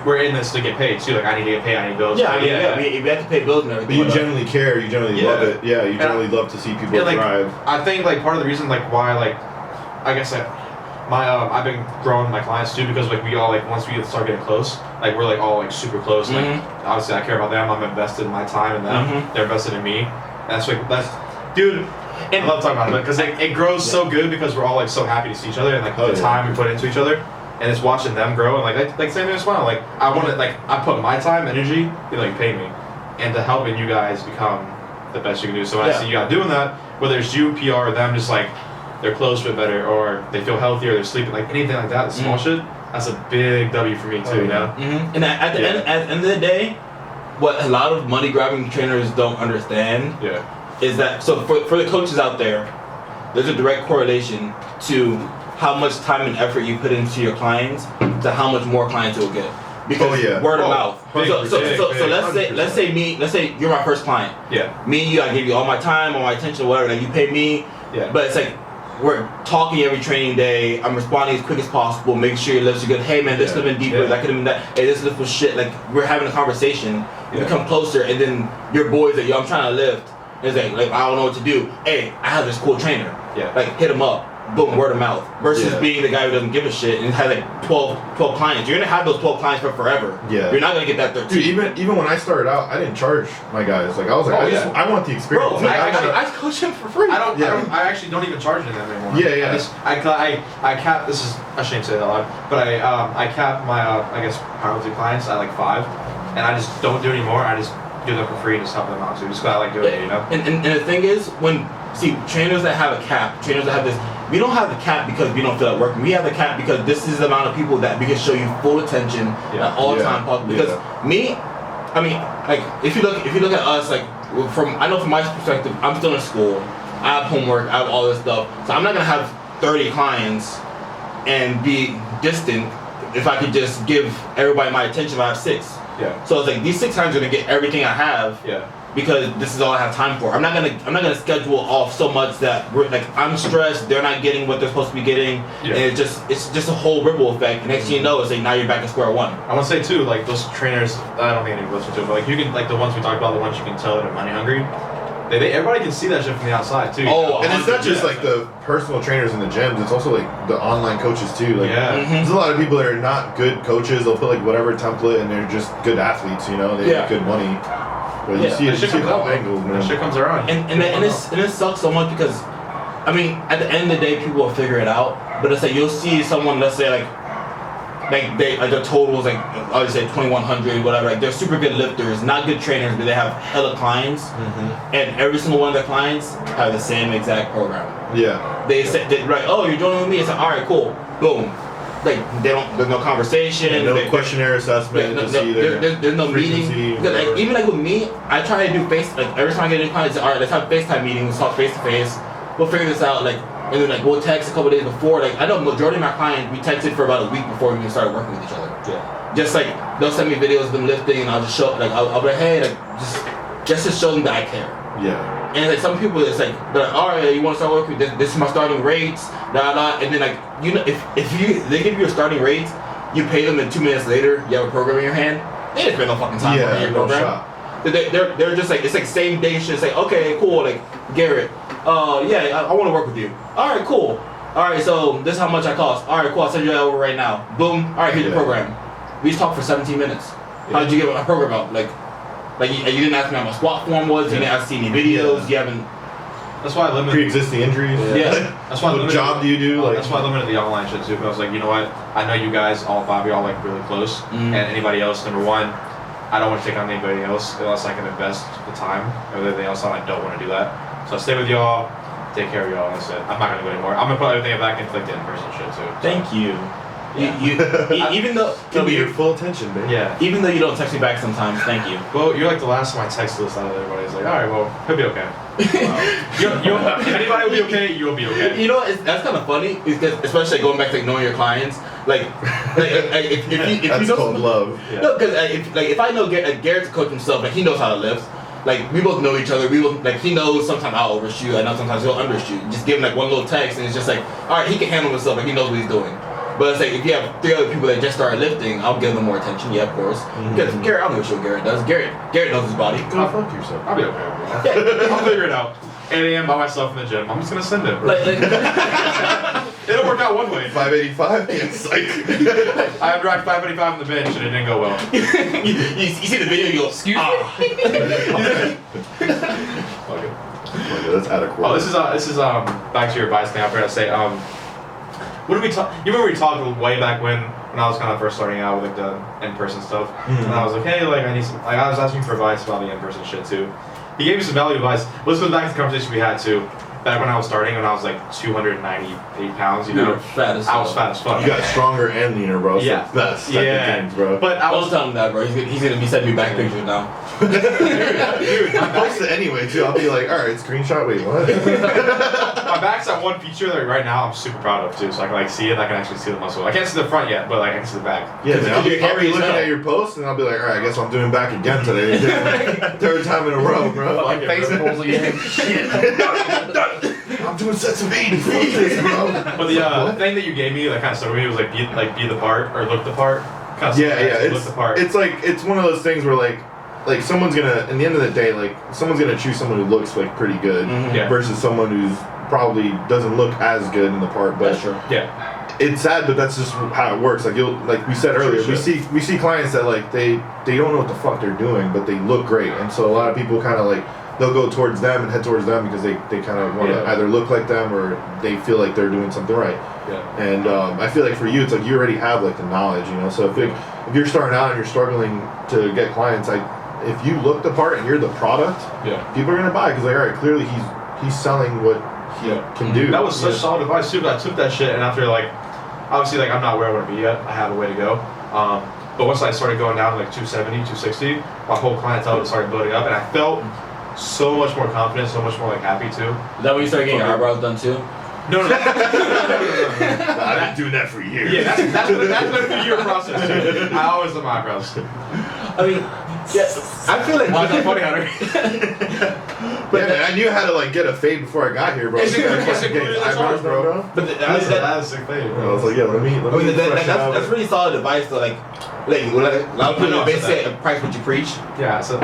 we're in this to get paid too. Like I need to get paid, I need bills. Yeah, we have to pay bills and everything. But you generally care, you generally love it. Yeah, you generally love to see people like, thrive. I think like part of the reason like why like I guess like my I've been growing my clients too because like we all like once we start getting close, like we're like all like super close. Like obviously I care about them, I'm invested in my time in them, they're invested in me. That's dude. And I love talking about it because it grows so good because we're all like so happy to see each other and like the time we put into each other, and it's watching them grow and like same as well. Like I want to like I put my time, energy, you like pay me, and to helping you guys become the best you can do. So when I see you guys doing that, whether it's you, PR, or them, just like their clothes fit better or they feel healthier, they're sleeping, like anything like that, the small shit. That's a big W for me too, you know. And at the end of the day, what a lot of money grabbing trainers don't understand. Is that so for the coaches out there, there's a direct correlation to how much time and effort you put into your clients to how much more clients you'll get. Because word of mouth. So let's say you're my first client. Me and you, I give you all my time, all my attention, whatever, and you pay me. But it's like we're talking every training day. I'm responding as quick as possible, making sure your lifts are good. Hey man, this could have been deeper, that could have been that. Hey, this lift was shit. Like we're having a conversation. You become closer, and then your boys that I'm trying to lift. It's like I don't know what to do. Hey, I have this cool trainer. Like hit him up. Boom, word of mouth. Versus being the guy who doesn't give a shit and has like 12 clients. You're gonna have those 12 clients for forever. You're not gonna get that 13. Dude, even when I started out, I didn't charge my guys. Like I was like, I want the experience. Bro, like, I coach him for free. I actually don't even charge them anymore. I cap. This is I shouldn't say that loud, but I cap my I guess powerlifting clients at like 5, and I just don't do it anymore. I just do them for free and just help them out too. Just cause I like doing it, you know. And the thing is, trainers that have a cap, trainers that have this, we don't have the cap because we don't feel like working. We have the cap because this is the amount of people that we can show you full attention at all time possible. Because me, I mean, like if you look at us, like from my perspective, I'm still in school. I have homework. I have all this stuff. So I'm not gonna have 30 clients and be distant if I could just give everybody my attention if I have 6. So it's like these 6 times are gonna get everything I have. Because this is all I have time for. I'm not gonna schedule off so much that I'm stressed. They're not getting what they're supposed to be getting, and it's just a whole ribble effect. And next thing you know, it's like now you're back at square one. I want to say too, like those trainers. I don't think anyone listens to it, but like you can like the ones we talked about, the ones you can tell that are money hungry. Everybody can see that shit from the outside too. And it's not just like the personal trainers in the gyms. It's also like the online coaches too. Like there's a lot of people that are not good coaches. They'll put like whatever template, and they're just good athletes. You know, they make good money. But you see all angles, man. That shit comes around. And it sucks so much because, I mean, at the end of the day, people will figure it out. But it's like you'll see someone, let's say their total is like I would say 2,100, whatever. Like they're super good lifters, not good trainers, but they have hella clients, and every single one of their clients have the same exact program. They say oh, you're joining with me. It's like all right, cool, boom. Like there's no conversation, no questionnaire assessment. There's no meeting. Like, even like with me, I try to do every time I get a new client, it's all right, let's have a FaceTime meeting. Let's talk face to face. We'll figure this out. Like, and then like we'll text a couple days before. Like I know majority of my clients, we texted for about a week before we even started working with each other. Just like they'll send me videos of them lifting, and I'll just show I'll be like, hey, like just to show them that I care. And like some people, it's like they're like, all right, you want to start working? This is my starting rates, and then like if they give you a starting rate, you pay them, and 2 minutes later you have a program in your hand. They didn't spend no fucking time on your program. They're just like it's like same day shit. It's like okay, cool, like Garrett, I want to work with you. All right, cool. All right, so this is how much I cost. All right, cool. I'll send you that over right now. Boom. All right, here's the program. We just talked for 17 minutes. How did you get my program out? Like you didn't ask me how my squat form was. You didn't ask me any videos. You haven't. That's why I limited pre-existing injuries. That's why. What job do you do? That's why I limited the online shit too. But I was like, you know what? I know you guys, all 5 of y'all, like really close, and anybody else. Number one, I don't want to take on anybody else unless I can invest the time. Everything else, I don't want to do that. So I stay with y'all, take care of y'all. That's it. I'm not gonna go anymore. I'm gonna put everything back into like the in-person shit too. Thank you. Even though Give me your full attention, man. Yeah. even though you don't text me back sometimes, thank you. Well, you're like the last one I text list out of everybody. It's like, all right, well, he'll be okay. If anybody will be okay, you'll be okay. You know, that's kind of funny, because especially going back to knowing your clients. If you That's know called love. Yeah. No, because if I know Garrett's a coach himself, like he knows how to lift. Like we both know each other. We both he knows sometimes I'll overshoot. I know sometimes he'll undershoot. Just give him like one little text, and it's just like, all right, he can handle himself. Like he knows what he's doing. But it's like if you have 3 other people that just started lifting, I'll give them more attention. Yeah, of course. Because Garrett, I don't know what Garrett does. Garrett knows his body. Go fuck yourself. I'll be okay. I'll figure it out. 8 a.m. by myself in the gym. I'm just gonna send it. It'll work out one way. 585. It's like I have racked 585 on the bench and it didn't go well. you see the video, you go, excuse me. Okay, that's adequate. Oh, this is back to your advice thing. I forgot to say. What did we talk? You remember we talked way back when I was kind of first starting out with like the in-person stuff, and I was like, hey, like I need some. Like I was asking for advice about the in-person shit too. He gave me some valuable advice. Let's go back to the conversation we had too. Back when I was starting, when I was like 298 pounds, you know, Fat as I was fat as fuck. You got stronger and leaner, bro. So Yeah. that's type of things, bro. But I Don't was tell him that, bro. He's gonna be sending me back pictures now. dude, I post it anyway too. I'll be like, all right, screenshot. Wait, what? my back's that one feature that right now I'm super proud of too. So I can like see it. I can actually see the muscle. I can't see the front yet, but like I can see the back. Yeah, man. I'll be Carry looking yourself. at your post and I'll be like, all right, I guess I'm doing back again today. Third time in a row, bro. Like face pulls again. I'm doing sets of 80. Fuck this, bro. But the thing that you gave me that kind of stuck with me was like be the part or look the part. Kind of look the part. It's like it's one of those things where like someone's gonna, in the end of the day, like someone's gonna choose someone who looks like pretty good Yeah. versus someone who's probably doesn't look as good in the part. But That's true. Yeah. it's sad, but that's just how it works. Like like we said earlier, we see clients that like they don't know what the fuck they're doing, but they look great, and so a lot of people kind of like they'll go towards them and head towards them because they kind of want to either look like them or they feel like they're doing something right. Yeah. And I feel like for you, it's like you already have like the knowledge, you know. So if you're starting out and you're struggling to get clients, if you look the part and you're the product, people are gonna buy because like, all right, clearly he's selling what he can do. That was such solid advice too. But I took that shit, and after like, obviously like I'm not where I want to be yet. I have a way to go. But once I started going down to like 270, 260, my whole clientele started building up, and I felt so much more confident, so much more like happy too. Is that when you started getting your eyebrows done too? No. I've been doing that for years. Yeah, that's been a few-year process too. I always love my eyebrows. I mean, I feel like Why is that funny, Hunter? Yeah, man, I knew how to like get a fade before I got here, bro. It's included Getting in the eyebrows charge, bro. done, But That's a sick thing, I bro. was like, yeah, let me that's really solid advice though. Like a lot of people basically say price what you preach. Yeah, it's a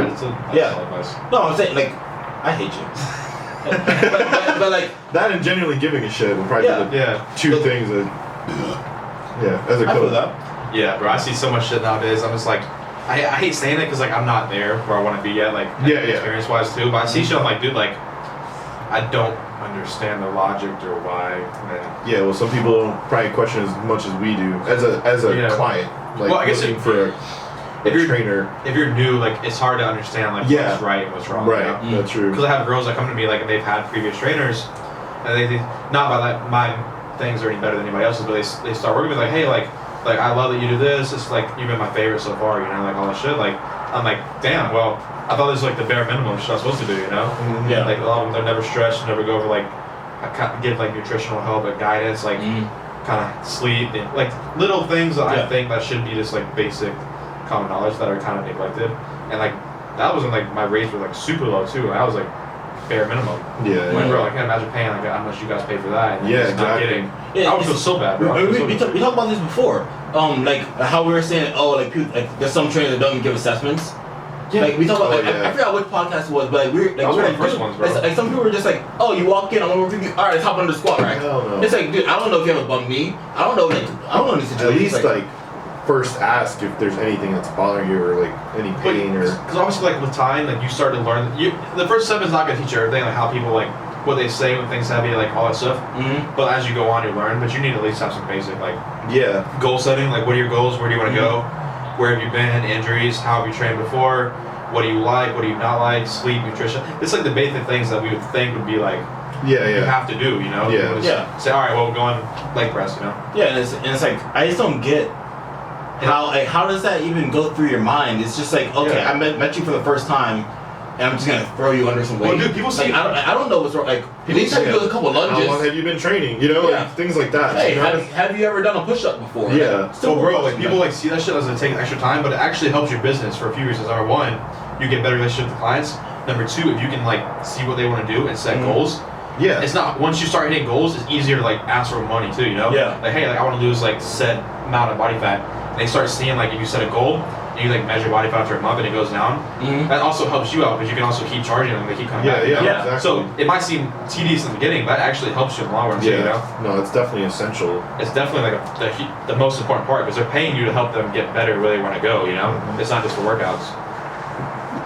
Yeah. solid advice. No, I'm saying like I hate you. but like that and genuinely giving a shit will probably be the Yeah. two things that as a I feel coach. that. Yeah, bro. I see so much shit nowadays. I'm just like, I hate saying it because like I'm not there where I want to be yet, like experience wise too. But I see shit. I'm like, dude, like I don't understand the logic or why. Man. Yeah, well, some people don't probably question as much as we do as a client. Like Well, I guess looking for a trainer. If you're new, like it's hard to understand like what's right and what's wrong. Right, that's true. Because I have girls that come to me like and they've had previous trainers, and they not by like my things are any better than anybody else's, but they start working with me like, hey, like I love that you do this. It's like you've been my favorite so far, you know, like all that shit. Like I'm like, damn, well, I thought this was like the bare minimum shit I was supposed to do, you know? Yeah. Like a lot of them, they're never stressed, never go over like I give like nutritional help, like guidance, like kind of sleep, and, like little things that I think that should be just like basic common knowledge that are kind of neglected. And like that wasn't like my rates were like super low too. I was like bare minimum. Yeah. Like, bro, I can't imagine paying like how much you guys pay for that. And Yeah, just not exactly. getting. I would feel so bad, bro. We talked about this before. Like how we were saying, like there's some trainers that don't even give assessments. Yeah. Like we talked about, Oh, yeah. I forgot which podcast it was, but like That was one of the first ones, bro. Like some people were just like, oh, you walk in, I'm gonna review you. All right, let's hop under the squat, right? Hell no. It's like, dude, I don't know if you have a bum knee. I don't know, like, I don't know any At situations. least like first ask if there's anything that's bothering you or like any pain or. Because obviously, like with time, like you start to learn. The first step is not gonna teach you everything, like how people like what they say when things heavy, like all that stuff. But as you go on, you learn. But you need to at least have some basic like goal setting. Like what are your goals? Where do you want to go? Where have you been? Injuries? How have you trained before? What do you like? What do you not like? Sleep, nutrition. It's like the basic things that we would think would be like Yeah, you yeah. have to do, you know? Yeah. You just say, all right, well, we're going leg press, you know? Yeah, and it's like I just don't get how does that even go through your mind? It's just like, okay, I met you for the first time, and I'm just gonna throw you under some weight. Well, dude, people see. I don't know what's wrong. Like, people say do a couple lunges. How long have you been training? You know, like things like that. Hey, you know? have you ever done a push-up before? Yeah. So, bro, like people like see that shit as it takes extra time, but it actually helps your business for a few reasons. Number one, you get better relationship with the clients. Number two, if you can like see what they want to do and set goals. Yeah. It's not once you start hitting goals, it's easier to like ask for money too. You know. Yeah. Like, hey, like I want to lose like set amount of body fat. And they start seeing like if you set a goal and you like measure body fat after a month and it goes down, that also helps you out because you can also keep charging them. They keep coming back. Yeah. Exactly. So it might seem tedious in the beginning, but it actually helps you in the long run. Yeah. Too, you know. No, it's definitely essential. It's definitely like the most important part because they're paying you to help them get better where they want to go. You know, it's not just for workouts.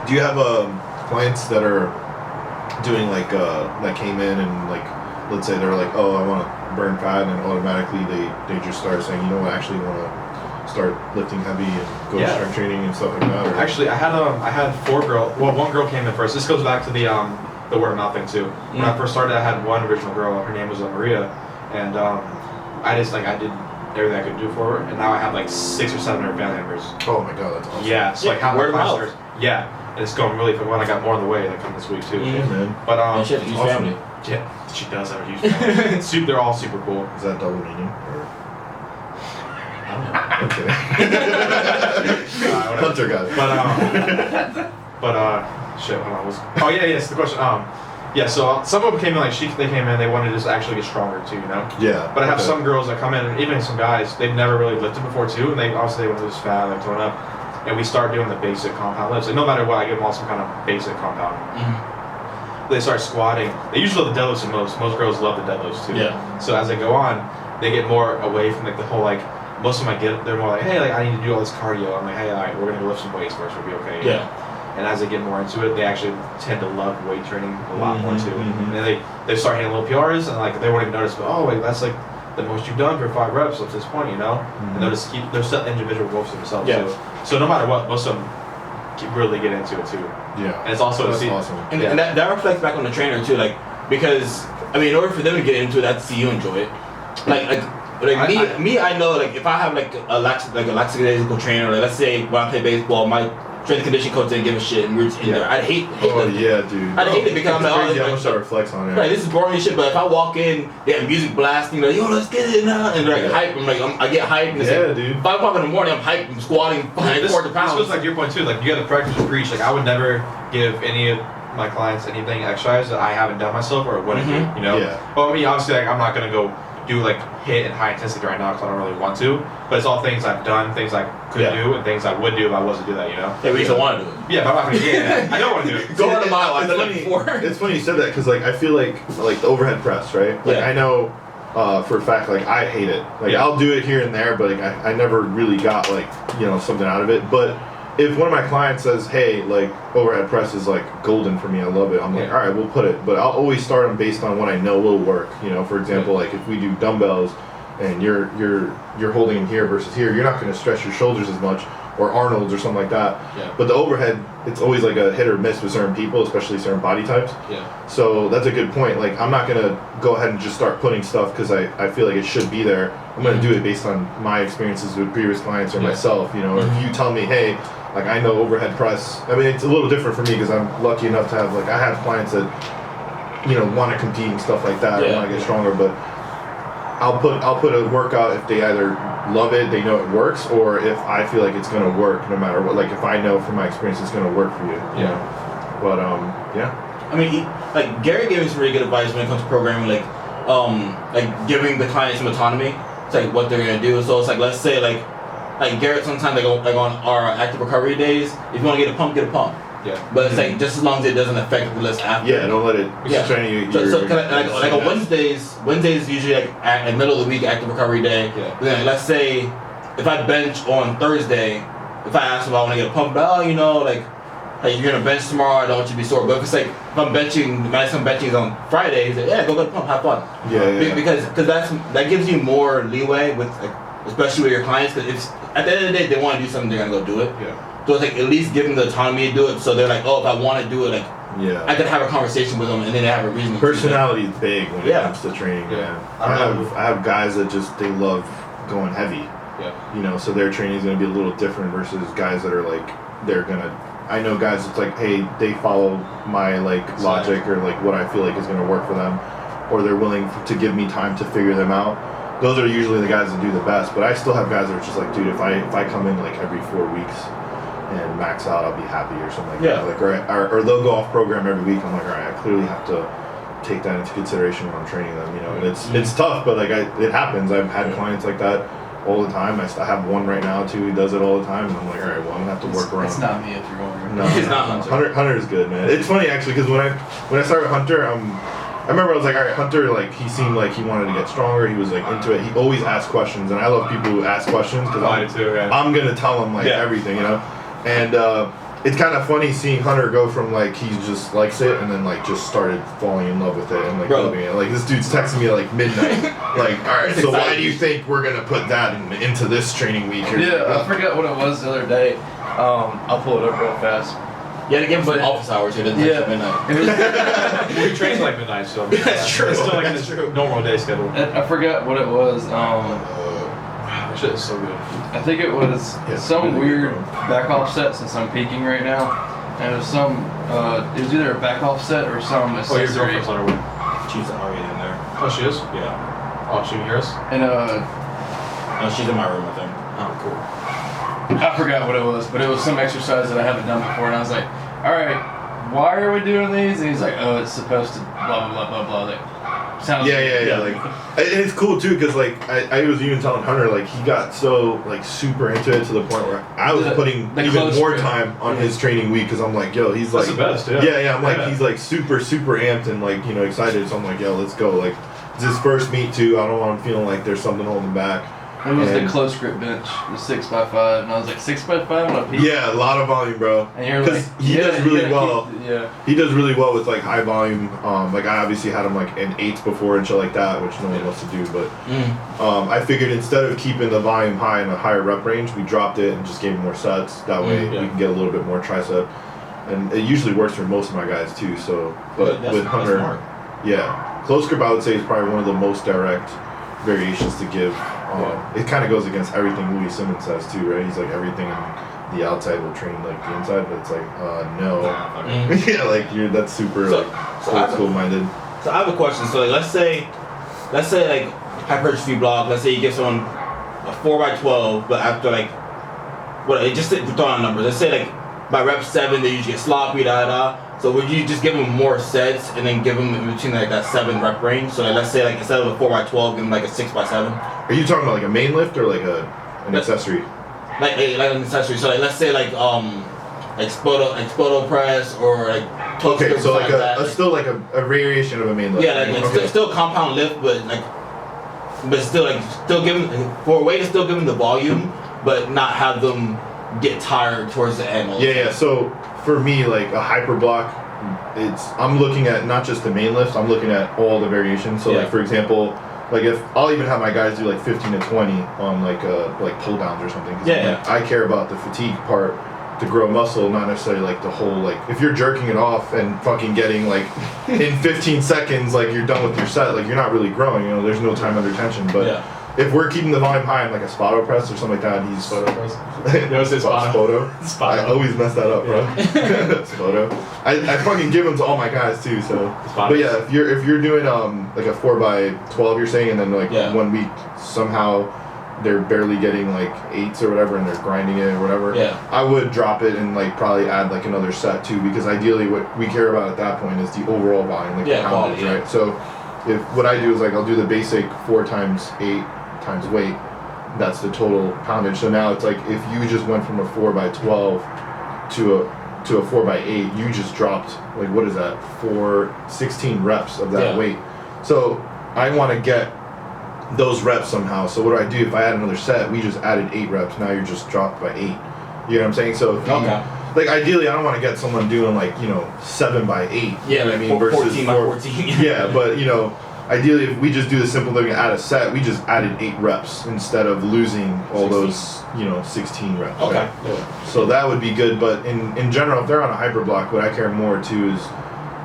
Do you have clients that are doing like that came in and like, let's say they're like, oh, I want to burn fat, and automatically they just start saying, you know what, I actually want to start lifting heavy and go to strength training and stuff like that? Or? Actually, I had 4 girls. Well, one girl came in first. This goes back to the word of mouth thing too. When I first started, I had one original girl. Her name was Maria, and I just like I did everything I could do for her, and now I have like 6 or 7 of her family members. Oh my god, that's awesome. Yeah, so like how word of mouth. And it's going really fun. I got more on the way that come this week too. Yeah, man. But And she has a huge awesome. family. yeah, she does have a huge family. They're all super cool. Is that double meaning? Or? I don't know. Okay. Whatever. Hunter guy. But shit. Hold on. Oh yeah, yes. The question. Yeah. So some of them came in like they came in. They wanted to just actually get stronger too, you know. Yeah. But I have some girls that come in, and even some guys, they've never really lifted before too, and they obviously want to lose fat, like tone up. And we start doing the basic compound lifts. And no matter what, I give them all some kind of basic compound. They start squatting. They usually love the deadlifts the most. Most girls love the deadlifts too. Yeah. So as they go on, they get more away from like the whole like. Most of them they're more like, hey, like I need to do all this cardio. I'm like, hey, all right, we're gonna go lift some weights first. We'll be okay. Yeah. And as they get more into it, they actually tend to love weight training a lot more too. And then they start hitting little PRs, and like they won't even notice, but oh wait, that's like the most you've done for 5 reps up to this point, you know. And they'll just they'll set individual goals for themselves too. So no matter what, most of them really get into it too. Yeah. And it's also that's awesome. And that reflects back on the trainer too, like because I mean, in order for them to get into it, I have to see you enjoy it. Like I know like if I have like a lackadaisical trainer, like let's say when I play baseball, my strength and conditioning coach didn't give a shit, and we're just in there. I'd hate Oh them. yeah, dude. I'd hate it because I'm like, crazy how much that reflects on it. Right, this is boring as shit. But if I walk in, they have music blasting, like yo, let's get it now, and they're like hype. I'm like, I get hyped. And it's like, dude. 5 o'clock in the morning, I'm hyped. I'm squatting 400 pounds. This goes like to your point too. Like you got to practice and preach. Like I would never give any of my clients anything exercise that I haven't done myself or wouldn't do. You know. Yeah. Well, I mean, obviously, like I'm not gonna go do like hit and high intensity right now because I don't really want to. But it's all things I've done, things I could do, and things I would do if I was to do that. You know. Yeah, we just don't want to do it. Yeah, but I'm not gonna do it. I don't want to do it. Go on a mile. I've done it funny, before. it's funny you said that because like I feel like the overhead press, right? Like I know for a fact like I hate it. Like I'll do it here and there, but like I never really got like something out of it. But if one of my clients says, hey, like overhead press is like golden for me, I love it, I'm like, all right, we'll put it. But I'll always start them based on what I know will work. For example, like if we do dumbbells and you're holding them here versus here, you're not going to stretch your shoulders as much, or Arnold's or something like that. Yeah. But the overhead, it's always like a hit or miss with certain people, especially certain body types. Yeah. So that's a good point. Like I'm not gonna go ahead and just start putting stuff because I feel like it should be there. I'm gonna do it based on my experiences with previous clients or myself. Or if you tell me, hey, like I know overhead press. I mean, it's a little different for me because I'm lucky enough to have I have clients that want to compete and stuff like that. I want to get stronger, but I'll put a workout if they either love it, they know it works, or if I feel like it's gonna work no matter what. Like if I know from my experience it's gonna work for you. Yeah. But I mean, like Gary gave me some really good advice when it comes to programming, like giving the client some autonomy. It's like what they're gonna do. So it's like let's say like Garrett sometimes like on our active recovery days, if you want to get a pump, get a pump. Yeah. But it's like just as long as it doesn't affect the list after. yeah, don't let it train you. So like on Wednesdays is usually like at the middle of the week active recovery day. Yeah. But then let's say if I bench on Thursday, if I ask if I want to get a pump, like you're gonna bench tomorrow, I don't want you to be sore. But if it's like if I'm benching, my next benching is on Friday, he's like, yeah, go get a pump, have fun. Yeah. Because that gives you more leeway with especially with your clients, because if at the end of the day they want to do something, they're gonna go do it. Yeah. So it's like at least give them the autonomy to do it, so they're like, oh, if I want to do it, like Yeah. I could have a conversation with them and then they have a reason. Personality is big when it Yeah. comes to training, Yeah. man. I have guys that just they love going heavy. Yeah. You know, so their training is gonna be a little different versus guys that are like they're gonna. I know guys that's like, hey, they follow my like logic or like what I feel like is gonna work for them, or they're willing to give me time to figure them out. Those are usually the guys that do the best. But I still have guys that are just like, dude, if I come in like every 4 weeks and max out, I'll be happy or something like that. Like, or they'll go off program every week. I'm like, all right, I clearly have to take that into consideration when I'm training them. You know, and it's tough, but like it happens. I've had clients like that all the time. I have one right now too. He does it all the time, and I'm like, all right, well, I'm gonna have to work around. It's not me if you're wondering. No, It's not Hunter. Hunter is good, man. It's funny actually because when I started Hunter, I remember I was like, all right, Hunter, like he seemed like he wanted to get stronger. He was like into it. He always asked questions, and I love people who ask questions because I'm gonna tell him like everything, you know. And it's kind of funny seeing Hunter go from like he just likes it and then like just started falling in love with it and like loving it. Like this dude's texting me at like midnight, like, all right, so why do you think we're gonna put that into this training week? Yeah, I forgot what it was the other day. I'll pull it up real fast. You had to give him some office hours. He doesn't text at midnight. We train like midnight, so That's true. It's still like this normal day schedule. I forgot what it was. That shit is so good. I think it was some weird back off set since I'm peaking right now. And it was it was either a back off set or some Oh, your accessory. girlfriend's on her way. She's already in there. Oh, she is? Yeah. Oh, she can hear us? And No, she's in my room with him. Oh, cool. I forgot what it was, but it was some exercise that I haven't done before, and I was like, all right, why are we doing these? And he's like, oh, it's supposed to blah, blah, blah, blah, blah. Like, sounds Yeah. Like, and it's cool too, because like I was even telling Hunter, like he got so like super into it to the point where I was putting even more time on his training week because I'm like, yo, he's That's like the best, I'm like he's like super amped and like excited. So I'm like, yo, let's go. Like it's his first meet too. I don't want him feeling like there's something holding back. It was the close grip bench, the 6x5, and I was like, 6x5 on a piece? Yeah, a lot of volume, bro. And you're like, he does really well. Keep, He does really well with like high volume. Like I obviously had him like in 8s before and shit like that, which no one wants to do. But I figured instead of keeping the volume high in a higher rep range, we dropped it and just gave him more sets. That way we can get a little bit more tricep. And it usually works for most of my guys too. So, but with Hunter, close grip I would say is probably one of the most direct variations to give. It kind of goes against everything Louis Simmons says too, right? He's like everything in the outside will train like the inside, but it's like no. Yeah, like that's super old school minded. So I have a question. So like, let's say like hypertrophy block. Let's say you give someone a 4x12, but after like just throw on numbers. Let's say like by rep 7 they usually get sloppy, So would you just give them more sets and then give them in between like that 7 rep range? So like, let's say like instead of a 4x12, give them like a 6x7. Are you talking about like a main lift or like an accessory? Like an accessory. So like let's say like expoto press or like. Okay, so like still like a variation of a main lift. Yeah, like still compound lift, but still giving for a way to still give them the volume, but not have them get tired towards the end. Yeah. So for me, like a hyper block, I'm looking at not just the main lifts, I'm looking at all the variations. So like for example, like if I'll even have my guys do like 15 to 20 on like pull downs or something. Like, I care about the fatigue part to grow muscle, not necessarily like the whole like if you're jerking it off and fucking getting like in 15 seconds like you're done with your set, like you're not really growing. There's no time under tension, but. If we're keeping the volume high in like a Spoto press or something like that, he's Spoto press. No, it's Spoto. I always mess that up, bro. Spoto. I fucking give them to all my guys too. So, but yeah, if you're doing like a 4x12, you're saying, and then like 1 week somehow they're barely getting like 8s or whatever, and they're grinding it or whatever. I would drop it and like probably add like another set too, because ideally what we care about at that point is the overall volume, like the poundage, right? So, if what I do is like I'll do the basic 4x8 times weight, that's the total poundage. So now it's like if you just went from a 4x12 to a 4x8, you just dropped like what is that 16 reps of that weight. So I want to get those reps somehow. So what do I do? If I add another set, we just added 8 reps. Now you're just dropped by 8. You know what I'm saying? So if like ideally I don't want to get someone doing like 7x8. Yeah, I mean versus 14x14. Yeah, but ideally, if we just do the simple thing and add a set, we just added 8 reps instead of losing all 16. Those, 16 reps. Okay. Right? So that would be good. But in general, if they're on a hyper block, what I care more too is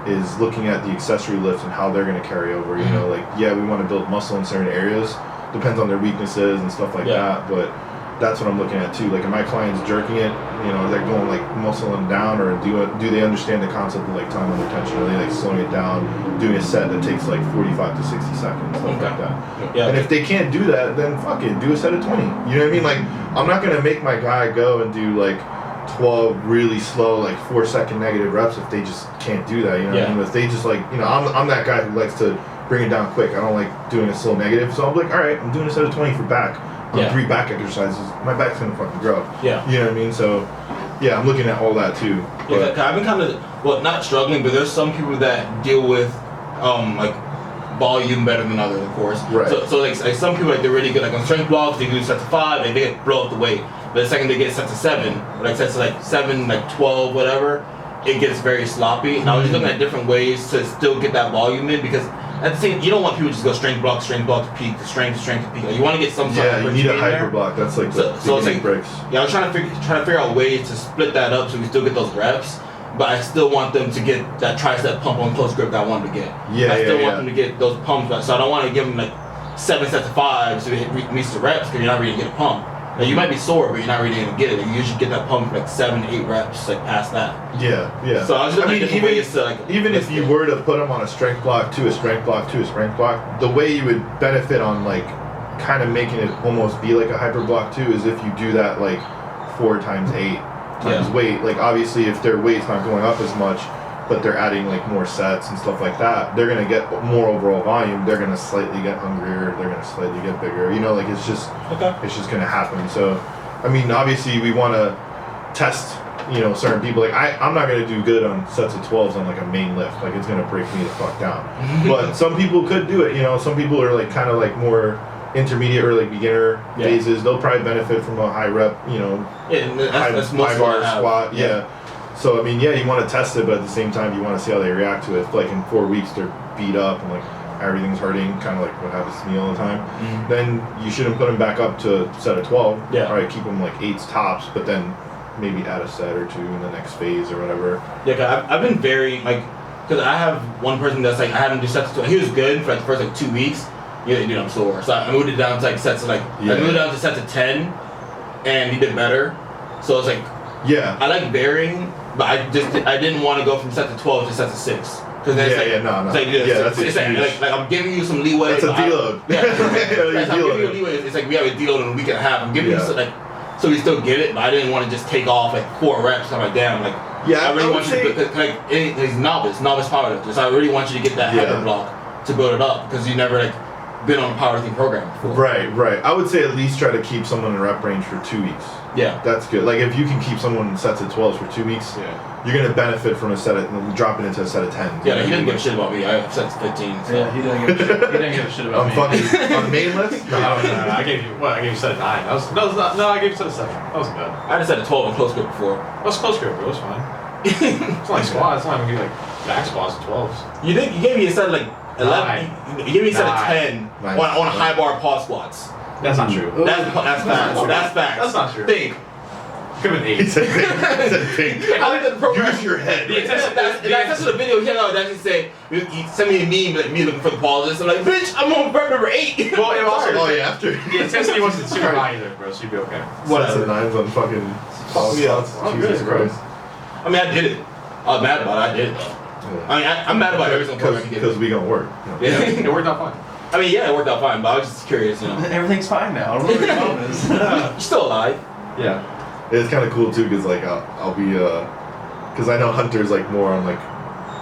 is looking at the accessory lifts and how they're going to carry over. You know, like, yeah, we want to build muscle in certain areas. Depends on their weaknesses and stuff like that, but that's what I'm looking at too. Like, are my clients jerking it? You know, they're going like muscling down, or do they understand the concept of like time under tension? Are they like slowing it down, doing a set that takes like 45 to 60 seconds, stuff like that? Yeah. And if they can't do that, then fuck it, do a set of 20. You know what I mean? Like, I'm not gonna make my guy go and do like 12 really slow, like 4-second negative reps if they just can't do that. You know what I mean? If they just like, you know, I'm that guy who likes to bring it down quick. I don't like doing a slow negative, so I'm like, all right, I'm doing a set of 20 for back. On 3 back exercises, my back's gonna fucking grow. Yeah. You know what I mean? So, yeah, I'm looking at all that too. Yeah, I've been kind of, well, not struggling, but there's some people that deal with, like, volume better than others, of course. Right. So like some people, like, they're really good, like, on strength blocks, they do sets of 5, and they blow up the weight. But the second they get sets of 7, like sets of like 7, like 12, whatever, it gets very sloppy. And I was just looking at different ways to still get that volume in, because at the same, you don't want people to just go strength block to peak, strength to peak. Like, you want to get some sort of you need a hyper block. That's like the it's like breaks. Yeah, I'm trying to figure out ways to split that up so we still get those reps, but I still want them to get that tricep pump on close grip that I wanted to get. I still want them to get those pumps, so I don't want to give them like 7 sets of 5 so it meets the reps, because you're not really gonna get a pump. Now, you might be sore, but you're not really gonna get it. You usually get that pump for like 7, 8 reps, like past that. Yeah. So I was just looking at different ways to like. Even if you were to put them on a strength block to a strength block to a strength block, the way you would benefit on like kind of making it almost be like a hyper block too is if you do that like 4 times 8 times weight. Like, obviously, if their weight's not going up as much, but they're adding like more sets and stuff like that, they're gonna get more overall volume. They're gonna slightly get hungrier. They're gonna slightly get bigger. You know, like it's just gonna happen. So, I mean, obviously, we want to test, you know, certain people. Like I'm not gonna do good on sets of 12s on like a main lift. Like, it's gonna break me the fuck down. But some people could do it. You know, some people are like kind of like more intermediate or like beginner phases. They'll probably benefit from a high rep, you know, high bar squat. So, I mean, you want to test it, but at the same time, you want to see how they react to it. If, like, in 4 weeks they're beat up and, like, everything's hurting, kind of like what happens to me all the time, then you shouldn't put them back up to a set of 12. All right, keep them, like, 8s tops, but then maybe add a set or 2 in the next phase or whatever. Yeah, cause I've been very, like, because I have one person that's, like, I had him do sets of 12. He was good for, like, the first, like, 2 weeks. Dude, I'm sore. So I moved it down to, like, sets of, like, I moved it down to sets of 10, and he did better. So it's like, I like varying. But I didn't want to go from set to 12 to set to 6. Because that's like I'm giving you some leeway. That's a deload. I'm giving you leeway. It's like we have a deload in a week and a half. I'm giving you some, like, so we still get it, but I didn't want to just take off like 4 reps. I'm like, damn, like I really want you to, because like he's novice powerlifter, so I really want you to get that hyper block to build it up, because you never like been on a powerlifting program before. Right. I would say at least try to keep someone in rep range for 2 weeks. Yeah. That's good. Like, if you can keep someone in sets of 12s for 2 weeks, you're going to benefit from a set of, dropping into a set of 10s. Yeah, he didn't give a shit about me. I have sets of 15. So. Yeah, he didn't give a shit about me. On main list? No, I gave you a set of 9. I gave you a set of 7. That wasn't bad. I had a set of 12 on close grip before. That was close grip, bro. It was fine. It's not like squats. It's not even like back squats with 12s. You gave me a set of like 11. You gave me a set of 10 on high bar pause squats. That's not true. That's facts. That's facts. That's not true. Think. Could have been 8. He said think. I looked at the program. Use your head. That's the video. That say, he sent me a meme, like me looking for the pauses. I'm like, bitch, I'm on rep number 8. Well, it also, after. The intensity wasn't super high either, bro, so you'd be okay. Whatever. 9s on fucking Jesus Christ. I mean, I did it. I was mad about it. I did it, though. I mean, I'm mad about every single program you did. Because we gonna work. Yeah, it worked out fine. I mean, it worked out fine, but I was just curious, you know. Everything's fine now. I don't know what your problem is. You're still alive. Yeah. It's kind of cool too, because like I'll be because I know Hunter's like more on like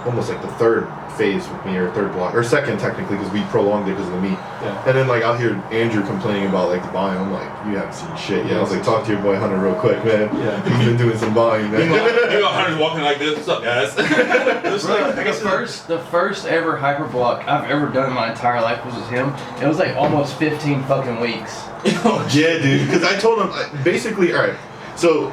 almost like the 3rd phase with me, or 3rd block, or 2nd technically, because we prolonged it because of the meet. Yeah. And then like I'll hear Andrew complaining about like the volume. I'm like, you haven't seen shit yet. I was like, talk to your boy Hunter real quick, man. Yeah. He's been doing some volume, man. Hunter's walking like this. What's up, guys? The first ever hyper block I've ever done in my entire life was with him. It was like almost 15 fucking weeks. Yeah, dude. Because I told him basically, all right. So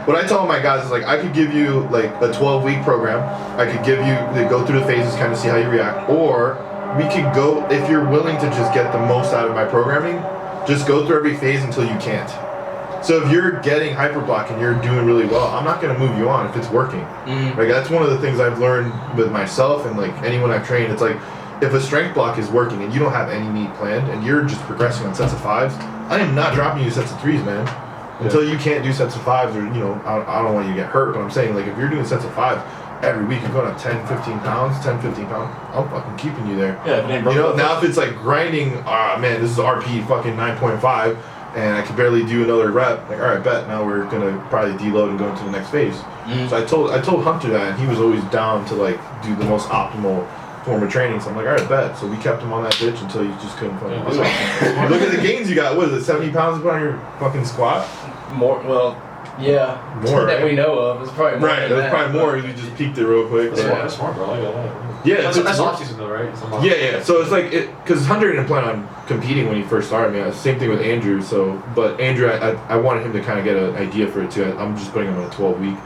what I tell my guys is like, I could give you like a 12-week program. I could give you, go through the phases, kind of see how you react. Or we could go, if you're willing to just get the most out of my programming, just go through every phase until you can't. So if you're getting hyperblock and you're doing really well, I'm not gonna move you on if it's working. Like that's one of the things I've learned with myself and like anyone I've trained. It's like if a strength block is working and you don't have any meet planned and you're just progressing on sets of 5s, I am not dropping you sets of 3s, man. Until you can't do sets of 5s, or I don't want you to get hurt, but I'm saying like if you're doing sets of 5s every week, you're going up 10, 15 pounds, I'm fucking keeping you there. Yeah, Now if it's like grinding, man, this is RP fucking 9.5 and I can barely do another rep, like alright, bet, now we're gonna probably deload and go into the next phase. So I told Hunter that, and he was always down to like do the most optimal form of training. So I'm like, alright, bet. So we kept him on that bitch until you just couldn't fucking do it. Look at the gains you got. What is it, 70 pounds to put on your fucking squat? More, well, yeah. More, that right? we know of. It's probably more. Right, there's probably more. You just peaked it real quick. That's smart, bro. I got that. Yeah, that's off season though, right? Yeah. So it's like because Hunter didn't plan on competing when he first started. I mean, same thing with Andrew. But Andrew, I wanted him to kind of get an idea for it too. I'm just putting him on a 12-week.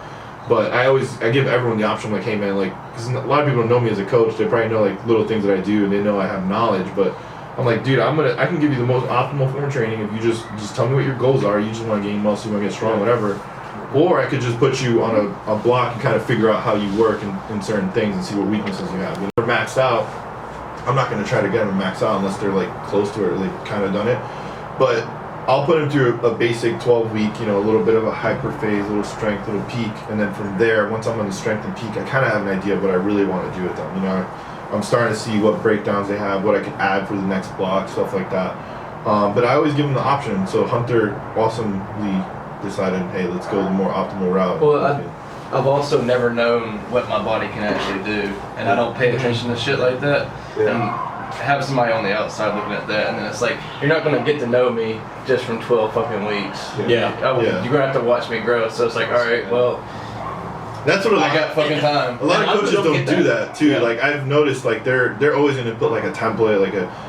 But I give everyone the option, like, hey man, like, because a lot of people don't know me as a coach. They probably know like little things that I do, and they know I have knowledge. But I'm like, dude, I can give you the most optimal form of training if you just tell me what your goals are. You just want to gain muscle, you want to get strong, whatever. Or I could just put you on a block and kind of figure out how you work in certain things and see what weaknesses you have. When they're maxed out, I'm not going to try to get them to max out unless they're like close to it or they've kind of done it. But I'll put them through a basic 12-week, a little bit of a hyper phase, a little strength, a little peak, and then from there, once I'm on the strength and peak, I kind of have an idea of what I really want to do with them. I'm starting to see what breakdowns they have, what I could add for the next block, stuff like that. But I always give them the option. So Hunter awesomely decided, hey, let's go the more optimal route. Well, I've also never known what my body can actually do, and I don't pay attention to shit like that. And have somebody on the outside looking at that, and then it's like, you're not going to get to know me just from 12 fucking weeks. Yeah. You're going to have to watch me grow. So it's like, alright, well, that's what I got fucking time. A lot of coaches don't do that too. Yeah. Like I've noticed, like they're always gonna put like a template,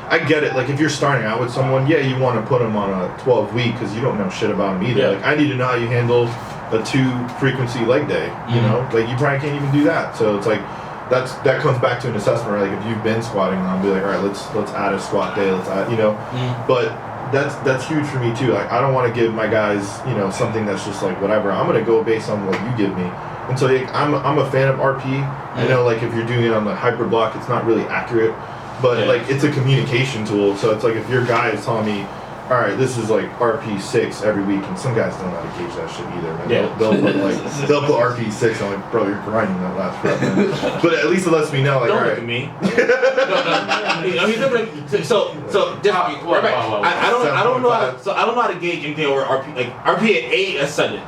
I get it. Like if you're starting out with someone, yeah, you want to put them on a 12-week because you don't know shit about them either. Yeah. Like I need to know how you handle a 2-frequency leg day. Like you probably can't even do that. So it's like that comes back to an assessment. Right? Like if you've been squatting, I'll be like, all right, let's add a squat day. Let's add, But that's huge for me too. Like I don't want to give my guys, something that's just like whatever. I'm gonna go based on what you give me. And so like, I'm a fan of RP. I know like if you're doing it on the hyper block, it's not really accurate, but like it's a communication tool. So it's like if your guy is telling me, all right, this is like RP 6 every week, and some guys don't know how to gauge that shit either, man. Yeah. They'll put RP 6. I'm like, bro, you're grinding that last rep, man. But at least it lets me know, like, Don't all look right. at me. I don't know how to gauge anything over RP. Like RP at 8, that's solid.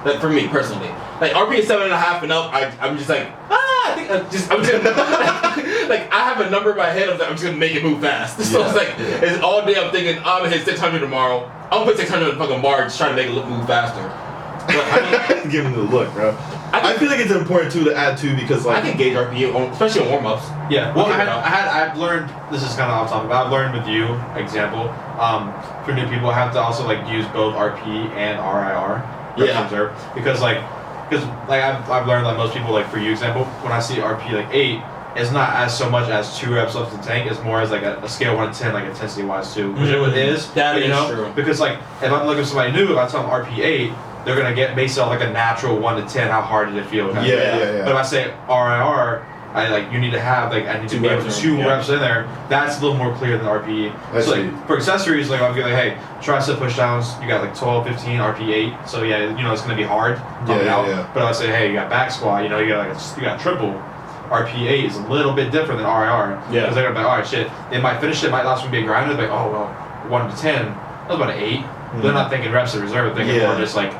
Like for me personally, like RP at 7.5 and up, I'm just like, I think I'm just like I have a number in my head of that I'm just gonna make it move fast. So it's like it's all day I'm thinking I'm gonna hit 600 tomorrow. I'm gonna put 600 in fucking bar just trying to make it move faster. But Give him the look, bro. I feel like it's important too to add too because like I can gauge RP, especially on warm-ups. Yeah, well, I've learned, this is kind of off topic, but I've learned with you, example, for new people, I have to also like use both RP and RIR. Observe, because I've learned that most people, like for you example, when I see RP like 8, it's not as so much as 2 reps up to the tank, it's more as like a scale 1 to 10, like intensity wise too, which it is. That is true. Because like if I'm looking at somebody new, if I tell them RP 8, they're gonna get based on like a natural 1 to 10, how hard did it feel? Yeah. But if I say RIR, you need to have I need to be able to 2 reps in there. That's a little more clear than RPE. So like for accessories, like I'll be like, hey, tricep push downs, you got like 12, 15, RP 8. So yeah, it's gonna be hard. Yeah. But I say, hey, you got back squat, you got triple. RP 8 is a little bit different than RIR. Yeah. Because they're gonna be like, all right, shit. They might finish it, might last one be a grinder. They're like, oh well, 1 to 10, that's about an 8. They're not thinking reps of reserve, they're thinking more just like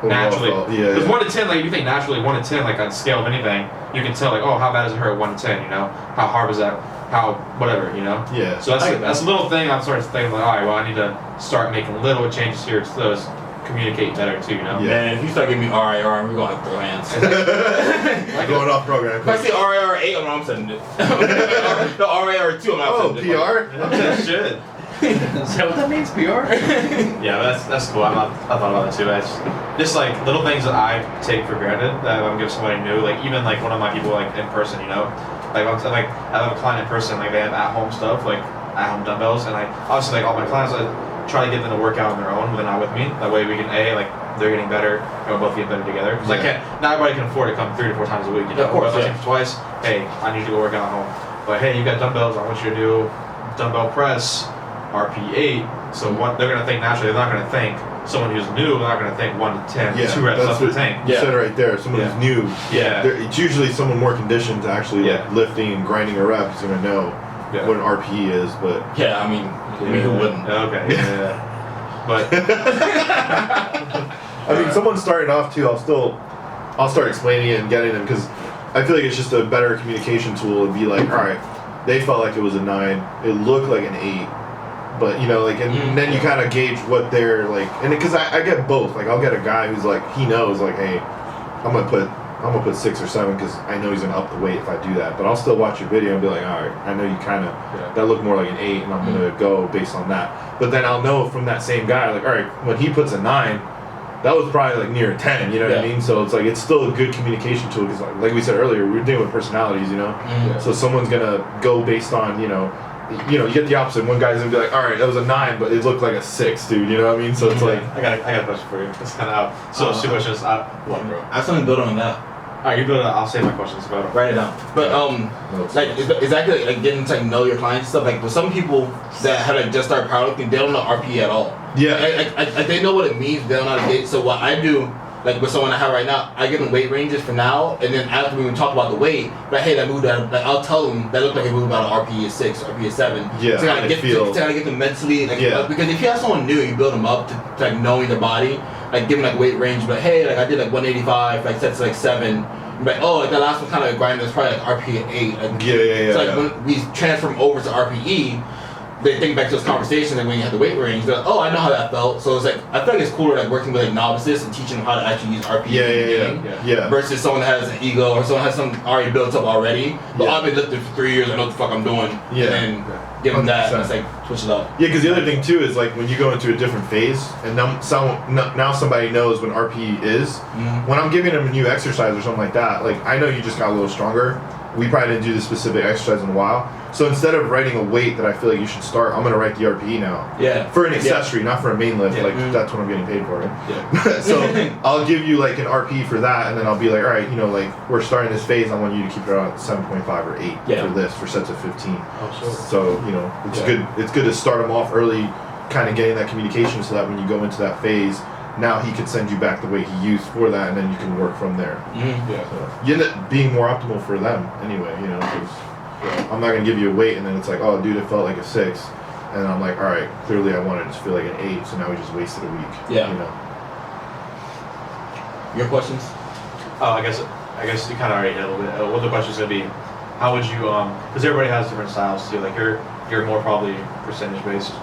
naturally. Because 1 to 10, like you think naturally 1 to 10, like on scale of anything, you can tell like, oh, how bad does it hurt 1 to 10, How hard was that? How whatever, Yeah. So that's a little thing I'm starting to think like, all right, well I need to start making little changes here to those communicate better too, Yeah. Man, if you start giving me RIR, we're gonna have to throw hands. Going off program. If I see RIR 8, I'm sending it. The RIR 2, I'm not sending it. PR? Shit. Is that what that means, PR? Yeah, that's cool. I thought about that too. It's just like little things that I take for granted that I'm giving somebody new. Like even like one of my people like in person, Like I have a client in person, like they have at home stuff, like at home dumbbells, and obviously like all my clients, I try to get them to work out on their own, but not with me. That way we can like they're getting better, and we're both getting better together. Because I can't. Not everybody can afford to come 3 to 4 times a week. You know, of course, if I see twice. Hey, I need you to go work out at home. But hey, you got dumbbells. I want you to do dumbbell press, RP8. So what they're gonna think naturally, they're not gonna think. Someone who's new, they're not gonna think 1 to 10, 2 reps left the tank. You said it right there. Someone who's new. Yeah. It's usually someone more conditioned to actually like lifting and grinding a rep is gonna know what an RPE is. But I mean who wouldn't? Okay. Yeah. But I mean, someone starting off too. I'll start explaining it and getting them because I feel like it's just a better communication tool. It'd be like, all right, they felt like it was a 9. It looked like an 8. But, you know, like, and then you kind of gauge what they're, like, and because I get both. Like, I'll get a guy who's, like, he knows, like, hey, I'm gonna put 6 or 7 because I know he's going to up the weight if I do that. But I'll still watch your video and be like, all right, I know you kind of, that looked more like an 8, and I'm going to go based on that. But then I'll know from that same guy, like, all right, when he puts a 9, that was probably, like, near a 10, you know what I mean? So it's, like, it's still a good communication tool because, like we said earlier, we're dealing with personalities, you know? So someone's going to go based on, you know, you get the opposite. One guy's gonna be like, all right, that was a 9, but it looked like a 6, dude. You know what I mean? So it's like, I got a question for you. It's kind of out. So two questions. What, bro? I have something to build on that. All right, you build it. I'll save my questions about it. Write it down. But like exactly like getting to like know your clients and stuff. Like with some people that have like just started powerlifting, they don't know RPE at all. Yeah. Like they know what it means. They don't know how to get. So what I do. Like with someone I have right now, I give them weight ranges for now, and then after we talk about the weight, but hey, that moved out. Like I'll tell them that looked like it moved about an RPE of 6, RPE of 7. Yeah, to kind of get them mentally, like because if you have someone new, you build them up to like knowing their body, like give them like weight range. But hey, like I did like 185, like sets like 7. But oh, like that last one kind of grinded was probably like RPE at 8. Like, so like when we transfer them over to RPE. They think back to those conversations like when you had the weight range, they're like, oh, I know how that felt. So it's like I feel like it's cooler like working with like novices and teaching them how to actually use RPE versus someone that has an ego or someone has something already built up already. But I've been lifting for 3 years, I know what the fuck I'm doing. And then give them that and it's like switch it up. Yeah, because the other thing too is like when you go into a different phase and now somebody knows when RPE is. When I'm giving them a new exercise or something like that, like I know you just got a little stronger. We probably didn't do this specific exercise in a while. So instead of writing a weight that I feel like you should start, I'm going to write the RPE now. Yeah. For an accessory, not for a main lift. Like, that's what I'm getting paid for, right? Yeah. So I'll give you, like, an RPE for that, and then I'll be like, all right, you know, like, we're starting this phase. I want you to keep it around 7.5 or 8 for this, for sets of 15. Oh, sure. So, you know, it's good to start them off early, kind of getting that communication so that when you go into that phase, now he could send you back the way he used for that, and then you can work from there. So you end up being more optimal for them anyway, you know, because I'm not going to give you a weight, and then it's like, oh, dude, it felt like a 6. And I'm like, all right, clearly I wanted it to feel like an 8, so now we just wasted a week. You know. Your questions? Oh, I guess you kind of already hit a little bit. What the question's going to be, how would you, because everybody has different styles too, like you're more probably percentage-based.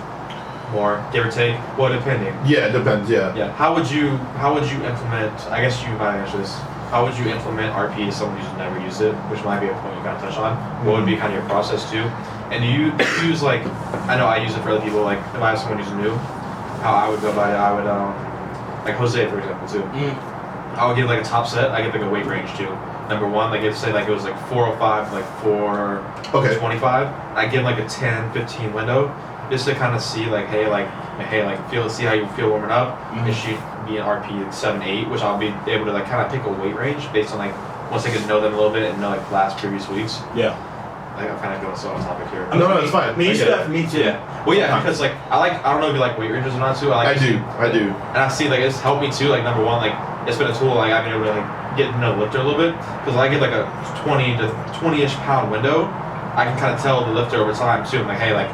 More, give or take, well, depending. Yeah, it depends. Yeah. How would you implement? I guess you might answer this. How would you implement RP as someone who's never used it, which might be a point you kind of touch on? What would be kind of your process too? And do you use like, I know I use it for other people. Like if I have someone who's new, how I would go about it, I would like Jose for example too. I would give like a top set. I give like a weight range too. Number 1, like if say like it was like 405, like 425. I give like a 10-15 window. Just to kind of see, like, see how you feel warming up. It should be an RP like 7-8, which I'll be able to like kind of pick a weight range based on like once I get to know them a little bit and know like last previous weeks. Yeah. Like I'm kind of going so on topic here. No, it's fine. I mean, you should have for me too. Yeah. Well, yeah, because like I don't know if you like weight ranges or not too. I do. And I see like it's helped me too. Like number 1, like it's been a tool. Like I've been able to like get to know the lifter a little bit because I get like a 20-ish pound window. I can kind of tell the lifter over time too. I'm like, hey, like.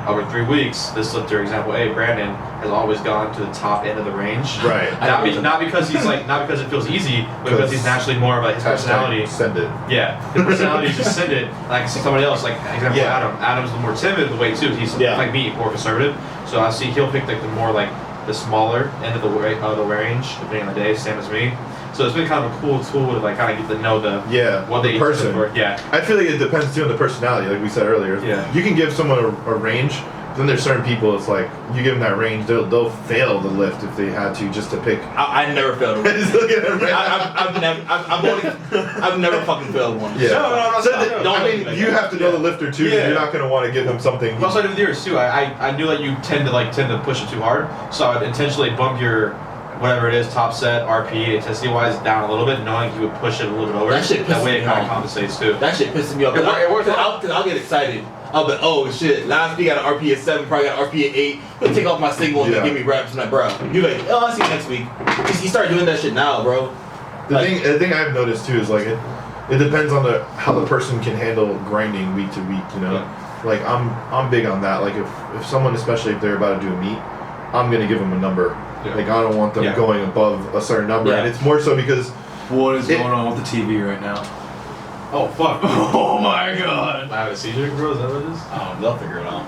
Over 3 weeks, this lifter, example A, Brandon, has always gone to the top end of the range. Right. Not because he's like, not because it feels easy, but because he's naturally more of like his personality. Send it. Yeah, his personality is just send it. And I can see somebody else, like example Adam. Adam's the more timid the weight too. He's like me, more conservative. So I see he'll pick like the more like the smaller end of the range, depending on the day, same as me. So it's been kind of a cool tool to like kind of get to know what they person. For. Yeah. I feel like it depends too on the personality, like we said earlier. Yeah. You can give someone a range, then there's certain people. It's like you give them that range, they'll fail the lift if they had to just to pick. I never failed one. I've never fucking failed one. Yeah. No. I mean, you have to know the lifter too. Yeah. You're not gonna want to give him something. Also, I did with yours too. I knew that you tend to push it too hard, so I'd intentionally bump your whatever it is, top set, RP, intensity wise, down a little bit, knowing you would push it a little bit over. That shit pisses way it me kind of off. compensates too. That shit pisses me off. Cause I'll get excited. I'll be like, oh shit, last week I got an RP at 7, probably got an RP at 8. He'll take off my single and then give me reps. I'm like, bro. You're like, oh, I'll see you next week. You start doing that shit now, bro. The thing I've noticed too is like it depends on how the person can handle grinding week to week. You know, like I'm big on that. Like if someone, especially if they're about to do a meet, I'm gonna give them a number. Like I don't want them going above a certain number, and it's more so because what is going on with the TV right now? Oh fuck! Oh my god! I have a seizure, bro. Is that what it is? They'll figure it out.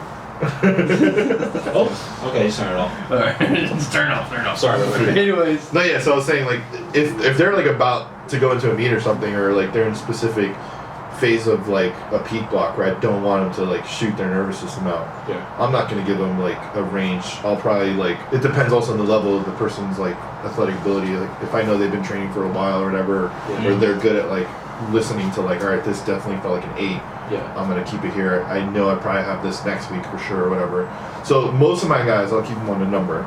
Oh, okay, just turn it off. Alright, just turn it off. Sorry, Anyways. No, yeah. So I was saying like if they're like about to go into a meet or something, or like they're in a specific phase of like a peak block where I don't want them to like shoot their nervous system out. Yeah. I'm not gonna give them like a range. I'll probably like it depends also on the level of the person's like athletic ability. Like if I know they've been training for a while or whatever, or they're good at like listening to like, all right, this definitely felt like an 8. Yeah. I'm gonna keep it here. I know I probably have this next week for sure or whatever. So most of my guys, I'll keep them on a number.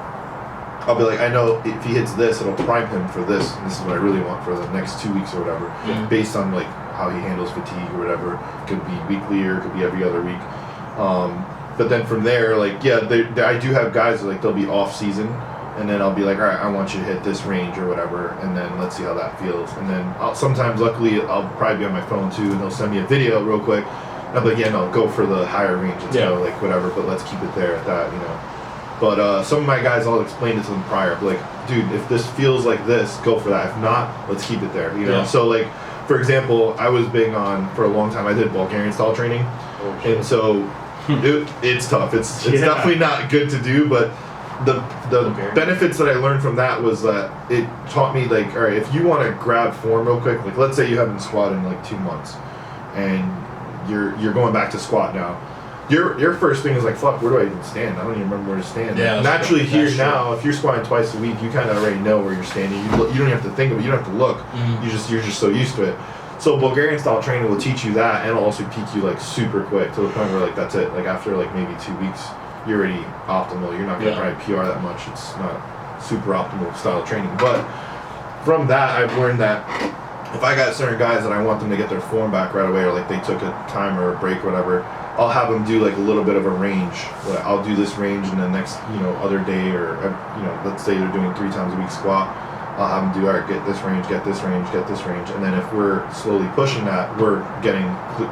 I'll be like, I know if he hits this, it'll prime him for this, and this is what I really want for the next 2 weeks or whatever, based on like how he handles fatigue or whatever. It could be weekly or it could be every other week. But then from there, like, I do have guys that, like, they'll be off season, and then I'll be like, all right, I want you to hit this range or whatever, and then let's see how that feels. And then sometimes, luckily, I'll probably be on my phone too, and they'll send me a video real quick. And I'll be like, yeah, no, go for the higher range. Let's go, like, whatever, but let's keep it there at that, you know. But some of my guys, I'll explain it to them prior. I'll be like, dude, if this feels like this, go for that. If not, let's keep it there, you know. So, like, for example, I was big on, for a long time, I did Bulgarian style training. And so it's tough. It's definitely not good to do, but the benefits that I learned from that was that it taught me, like, all right, if you want to grab form real quick, like, let's say you haven't squatted in like 2 months and you're going back to squat now. Your first thing is like, fuck, where do I even stand? I don't even remember where to stand. Yeah, naturally here now, if you're squatting twice a week, you kind of already know where you're standing. You don't even have to think of it. You don't have to look. You're just so used to it. So Bulgarian style training will teach you that, and it'll also peak you like super quick to the point where like that's it. Like after like maybe 2 weeks, you're already optimal. You're not gonna probably PR that much. It's not super optimal style training. But from that, I've learned that if I got certain guys that I want them to get their form back right away, or like they took a time or a break or whatever, I'll have them do like a little bit of a range. I'll do this range and the next, other day, or, let's say they're doing 3 times a week squat. I'll have them do, all right, get this range, get this range, get this range. And then if we're slowly pushing that, we're getting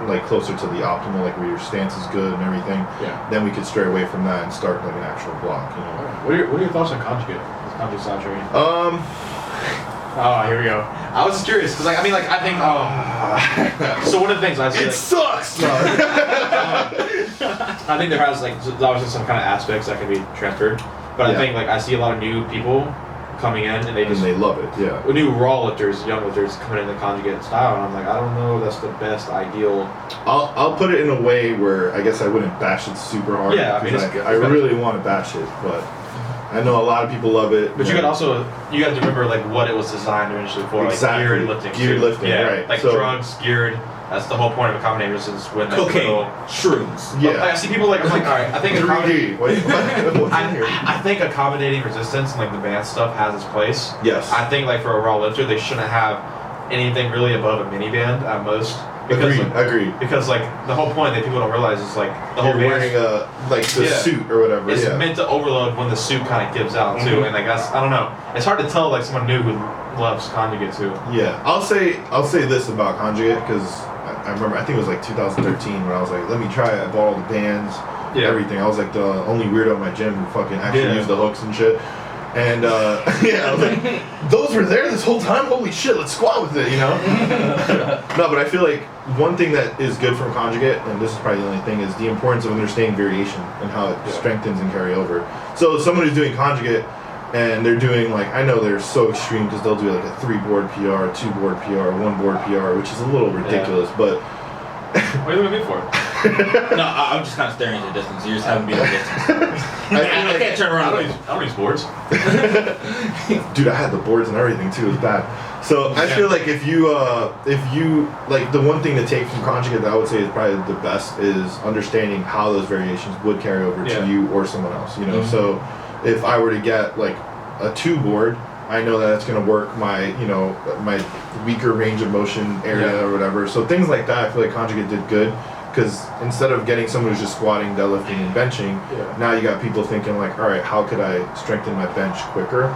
like closer to the optimal, like where your stance is good and everything. Yeah. Then we could stray away from that and start like an actual block, What are your thoughts on conjugate? Conjugate style training? Oh, here we go. I was just curious because, I think. So one of the things I see. It sucks. No. I think there has there's obviously some kind of aspects that can be transferred, but I think I see a lot of new people coming in and they love it. Yeah. New raw lifters, young lifters coming in the conjugate style, and I'm like, I don't know, if that's the best ideal. I'll put it in a way where I guess I wouldn't bash it super hard. Yeah, I mean, I really want to bash it, but I know a lot of people love it. But you got to remember what it was designed initially for, exactly. Geared lifting. Geared lifting, right? Like drugs, geared. That's the whole point of accommodating resistance. When cocaine, shrooms. Yeah. I see people I'm like, all right, I think I think accommodating resistance and the band stuff has its place. Yes. I think for a raw lifter, they shouldn't have anything really above a mini band at most. Because, Agreed. Because the whole point that people don't realize is the whole you're wearing the suit or whatever. It's meant to overload when the suit kind of gives out too, and I don't know. It's hard to tell someone new who loves conjugate too. Yeah, I'll say this about conjugate because I remember I think it was 2013 when I was like, let me try it. I bought all the bands, everything. I was like the only weirdo in my gym who fucking actually used the hooks and shit. And I was like, those were there this whole time? Holy shit, let's squat with it, No, but I feel like one thing that is good from conjugate, and this is probably the only thing, is the importance of understanding variation and how it strengthens and carry over. So someone who's doing conjugate and they're doing I know they're so extreme because they'll do a 3-board PR, 2-board PR, 1-board PR, which is a little ridiculous, but what are you looking for? No, I'm just kind of staring at the distance. You just haven't been at distance. I can't turn around. I don't use boards. Dude, I had the boards and everything too. It was bad. So I feel like if you like, the one thing to take from conjugate that I would say is probably the best is understanding how those variations would carry over to you or someone else. You know, so if I were to get like a 2 board, I know that it's going to work my my weaker range of motion area or whatever. So things like that, I feel like conjugate did good. Because instead of getting someone who's just squatting, deadlifting, and benching, now you got people thinking like, all right, how could I strengthen my bench quicker?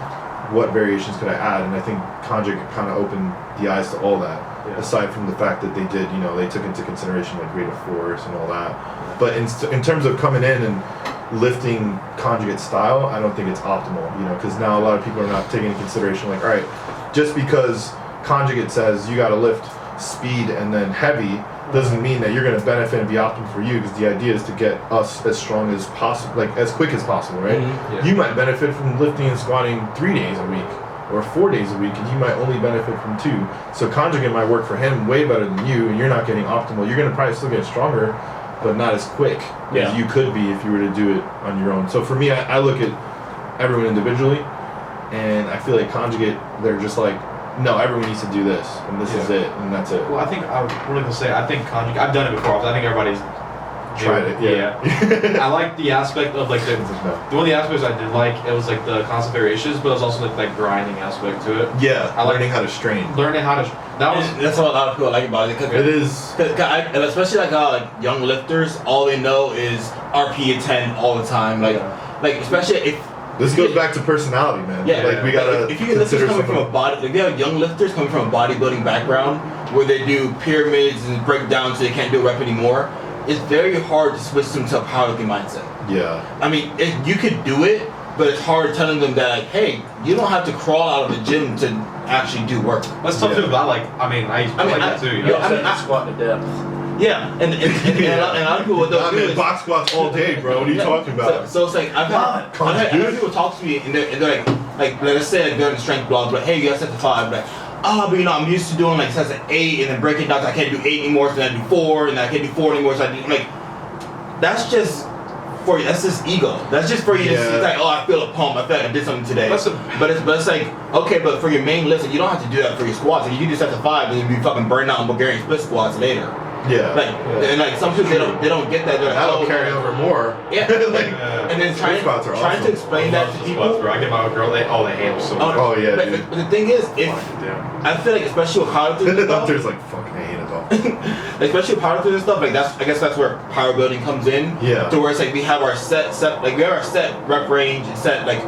What variations could I add? And I think conjugate kind of opened the eyes to all that. Aside from the fact that they did, they took into consideration like rate of force and all that. But in terms of coming in and lifting conjugate style, I don't think it's optimal. Because now a lot of people are not taking into consideration like, all right, just because conjugate says you got to lift speed and then heavy, doesn't mean that you're going to benefit and be optimal for you, because the idea is to get us as strong as possible, like as quick as possible, right? You might benefit from lifting and squatting 3 days a week or 4 days a week, and he might only benefit from 2. So conjugate might work for him way better than you, and you're not getting optimal. You're going to probably still get stronger, but not as quick as you could be if you were to do it on your own. So for me, I look at everyone individually, and I feel like conjugate, they're just like, no, everyone needs to do this, and this is it, and that's it. Well, I think I was really gonna say, I think conjugate. I've done it before. I think everybody's tried it. Yeah. I like the aspect of like the one of the aspects I did like. It was like the constant variations, but it was also like that grinding aspect to it. Yeah, I learning how to strain. Learning how to. That's what a lot of people like about it. It is. And especially like how like young lifters, all they know is RP at 10 all the time. Like especially if. This goes back to personality, man. Yeah, like we gotta. If you get lifters coming from a body, like they have young lifters coming from a bodybuilding background where they do pyramids and break down so they can't do a rep anymore, it's very hard to switch them to a powerlifting mindset. Yeah. I mean, you could do it, but it's hard telling them that, like, hey, you don't have to crawl out of the gym to actually do work. That's tough too. But I like that too. I squat to death. Yeah, and a lot of people what they'll do is box squats all day, bro. What are you talking about? So it's like I've had people talk to me and they're like let's say like they're in the strength blog, but hey, you got set to 5, like but I'm used to doing like sets of 8 and then breaking down. I can't do 8 anymore, so then I do 4, and I can't do 4 anymore, so I do like that's just for you. That's just ego. That's just for you. It's like, oh, I feel a pump. I feel like I did something today. But it's like, okay, but for your main list, you don't have to do that for your squats. Like, you can do sets of 5 and then be fucking burn out on Bulgarian split squats later. Yeah. And like some people they don't get that. They're like, that'll carry over more. Yeah. And then trying to explain that to people. I get my girl, they hate them so much. Oh yeah. But the thing is, I feel like especially with powerlifting and stuff, there's like fucking I hate it all. Especially with powerlifting and stuff, like I guess that's where power building comes in. Yeah. To where it's like we have our set rep range and set like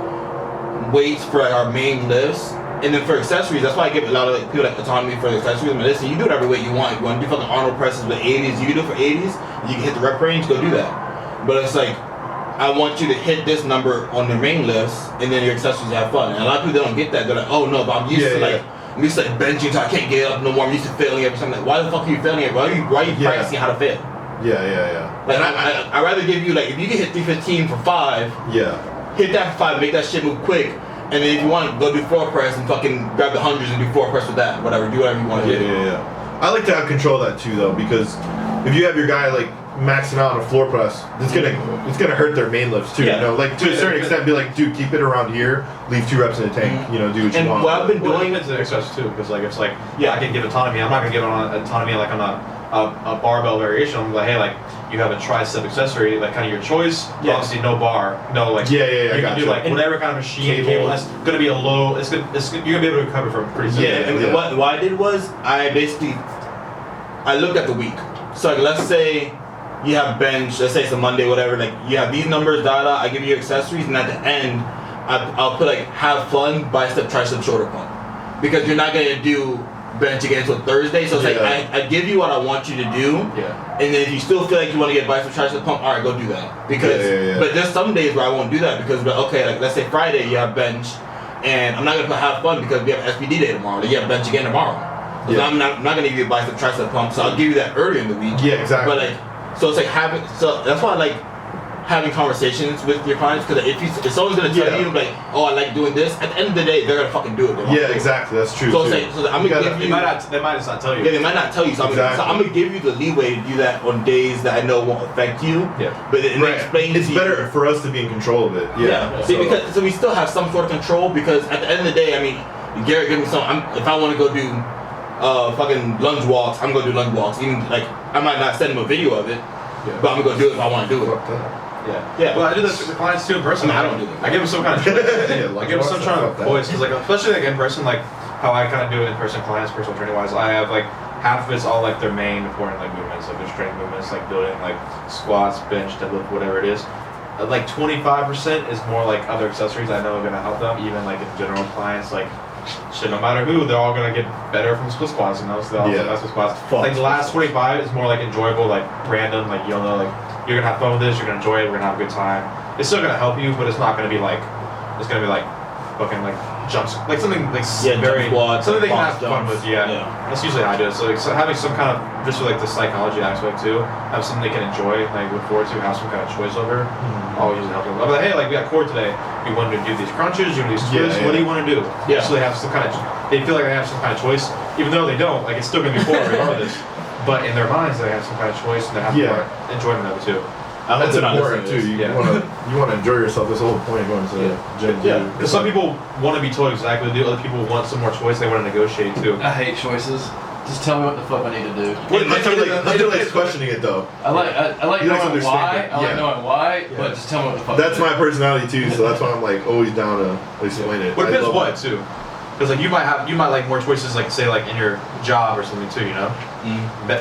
weights for like our main lifts. And then for accessories, that's why I give a lot of like, people like autonomy for the accessories. I mean, listen, you do whatever weight you want. If you want to do fucking Arnold presses with 80s, you can do it for 80s. You can hit the rep range, go do that. But it's like, I want you to hit this number on the main lifts, and then your accessories have fun. And a lot of people don't get that. They're like, oh no, but I'm used to I'm used to like benching, so I can't get up no more. I'm used to failing every time. Like, why the fuck are you failing? Why are you practicing how to fail? Yeah. Like I'd rather give you like if you can hit 315 for 5. Yeah. Hit that for 5, make that shit move quick. And then if you want to go do floor press and fucking grab the hundreds and do floor press with that, whatever, do whatever you want to do. Yeah. I like to have control of that too, though, because if you have your guy like maxing out on a floor press, it's gonna hurt their main lifts too. Yeah. You know, like to a certain extent, be like, dude, keep it around here, leave 2 reps in the tank. You know, do what you want. What I've been doing is the exercise too, because like it's like I can give autonomy. I'm not gonna give autonomy like on a barbell variation. I'm like, hey, like you have a tricep accessory, like kind of your choice. Yeah. Obviously, no bar, no like. You can gotcha. do like whatever kind of machine cable. That's gonna be a low. You're gonna be able to recover from pretty soon. And what I did was I looked at the week. So like let's say you have bench, let's say it's a Monday, whatever. Like you have these numbers, I give you accessories, and at the end, I'll put like have fun, bicep, tricep, shoulder pump, because you're not gonna do bench again until Thursday. So it's like I give you what I want you to do, and then if you still feel like you want to get bicep, tricep pump, all right, go do that. Because but there's some days where I won't do that because okay, like let's say Friday you have bench, and I'm not gonna put have fun because we have SPD day tomorrow. Like you have bench again tomorrow. So I'm not gonna give you a bicep, tricep pump. So I'll give you that earlier in the week. Yeah, exactly. But like. So it's like so that's why like having conversations with your clients, because if someone's gonna tell you like, oh, I like doing this, at the end of the day, they're gonna fucking do it. Yeah, exactly. That's true. So, too. so I'm gonna give you. They might just not tell you. Yeah, they might not tell you. So, Exactly. I'm gonna give you the leeway to do that on days that I know won't affect you. Yeah. But then explain. It's better for us to be in control of it. Yeah. See, because we still have some sort of control, because at the end of the day, I mean, Garrett gave me some. If I want to go do fucking lunge walks, I'm gonna do lunge walks. Even like I might not send him a video of it, but I'm gonna do it if I want to do it. Yeah. Well, I do this with clients too in person. I don't do that. I give them some kind of choice. I give them some kind of voice, because like especially like in person, like how I kind of do it in person clients, personal training wise. I have like half of it's all like their main important like movements, like their strength movements, like building like squats, bench, deadlift, whatever it is. Like 25% is more like other accessories I know are gonna help them. Even like in general clients, like shit, no matter who, they're all gonna get better from split squats, you know. So they all split squats. Like the last 25 is more like enjoyable, like random, like you'll know, like you're gonna have fun with this, you're gonna enjoy it, we're gonna have a good time. It's still gonna help you, but it's not gonna be like, it's gonna be like fucking like jumps, like something like very squats, something they can have jumps. fun with. That's usually how I do it. So, like, so having some kind of just for like the psychology aspect too, have something they can enjoy, like look forward to, have some kind of choice over. I'll usually help them. I'll be like, hey, like we got core today. We wanted to do these crunches, you want to do these twists. What do you want to do? Usually have some kind of. They feel like they have some kind of choice, even though they don't. Like it's still gonna be core regardless. But in their minds, they have some kind of choice, and they have more enjoyment of it too. That's important too. You want to enjoy yourself. That's the whole point of going to the gym. Yeah, because some people want to be told exactly what to do. Other people want some more choice. They want to negotiate too. I hate choices. Just tell me what the fuck I need to do. I feel like questioning it though. I like You like knowing to why. understand it. I like knowing why, but just tell me what the fuck. That's to do. my personality too. So that's why I'm like always down to explain it. But it depends what too. Because like you might like more choices, like say like in your job or something too. You know,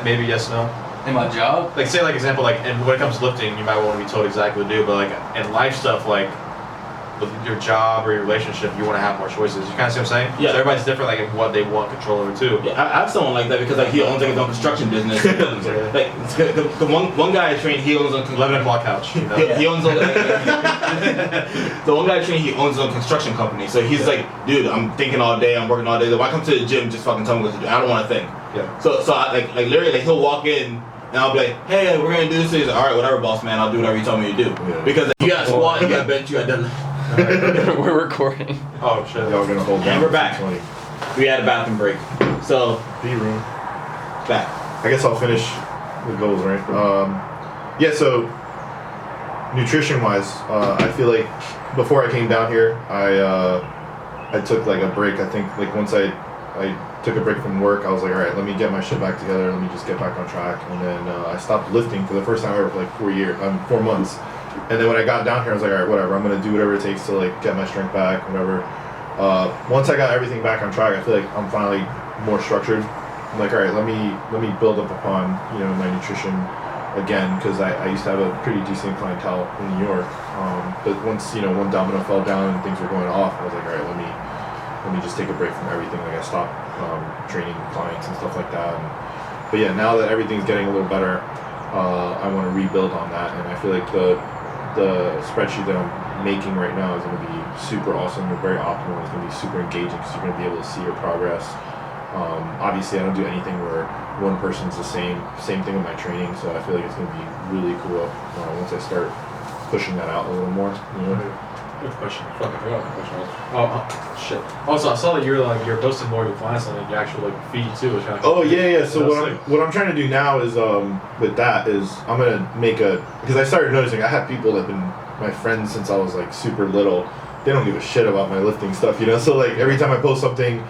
maybe yes, no. In my job? Like say like example like, and when it comes to lifting, you might want to be told exactly what to do. But like in life stuff, like with your job or your relationship, you want to have more choices. You kind of see what I'm saying? Yeah. So everybody's different, like in what they want control over too. Yeah, I have someone like that because like he owns like his own construction business. Like the one guy I trained, he owns 11 o'clock couch. You know? He owns the one guy I trained, he owns his own construction company. So he's like, dude, I'm thinking all day, I'm working all day. Why come to the gym? Just fucking tell me what to do. I don't want to think. Yeah. So I, like literally, like he'll walk in. And I'll be like, hey, we're gonna do this. He's like, all right, whatever, boss man. I'll do whatever you tell me to do. Yeah. Because like, you got squat, you got bench, you got deadlift. We're recording. Oh shit. Y'all gonna hold down. And we're back. We had a bathroom break. So B-room. back. I guess I'll finish the goals, right? Yeah. So nutrition-wise, I feel like before I came down here, I took like a break. I think like once I took a break from work, I was like, all right, let me get my shit back together. Let me just get back on track. And then I stopped lifting for the first time ever for like 4 months. And then when I got down here, I was like, all right, whatever. I'm gonna do whatever it takes to like get my strength back, whatever. Once I got everything back on track, I feel like I'm finally more structured. I'm like, all right, let me build up upon my nutrition again, because I used to have a pretty decent clientele in New York. But once one domino fell down and things were going off, I was like, all right, let me just take a break from everything. Like I stopped training clients and stuff like that. But yeah, now that everything's getting a little better, I want to rebuild on that, and I feel like the spreadsheet that I'm making right now is going to be super awesome and very optimal. It's going to be super engaging because you're going to be able to see your progress. Obviously, I don't do anything where one person's the same thing with my training, so I feel like it's going to be really cool once I start pushing that out a little more. Good question. Fuck, I forgot what the question was. Oh, shit. Also, I saw that you're posting more of your clients on your actual feed too. Which Yeah. So what I'm trying to do now is with that is I'm gonna make because I started noticing I have people that have been my friends since I was like super little. They don't give a shit about my lifting stuff, So like every time I post something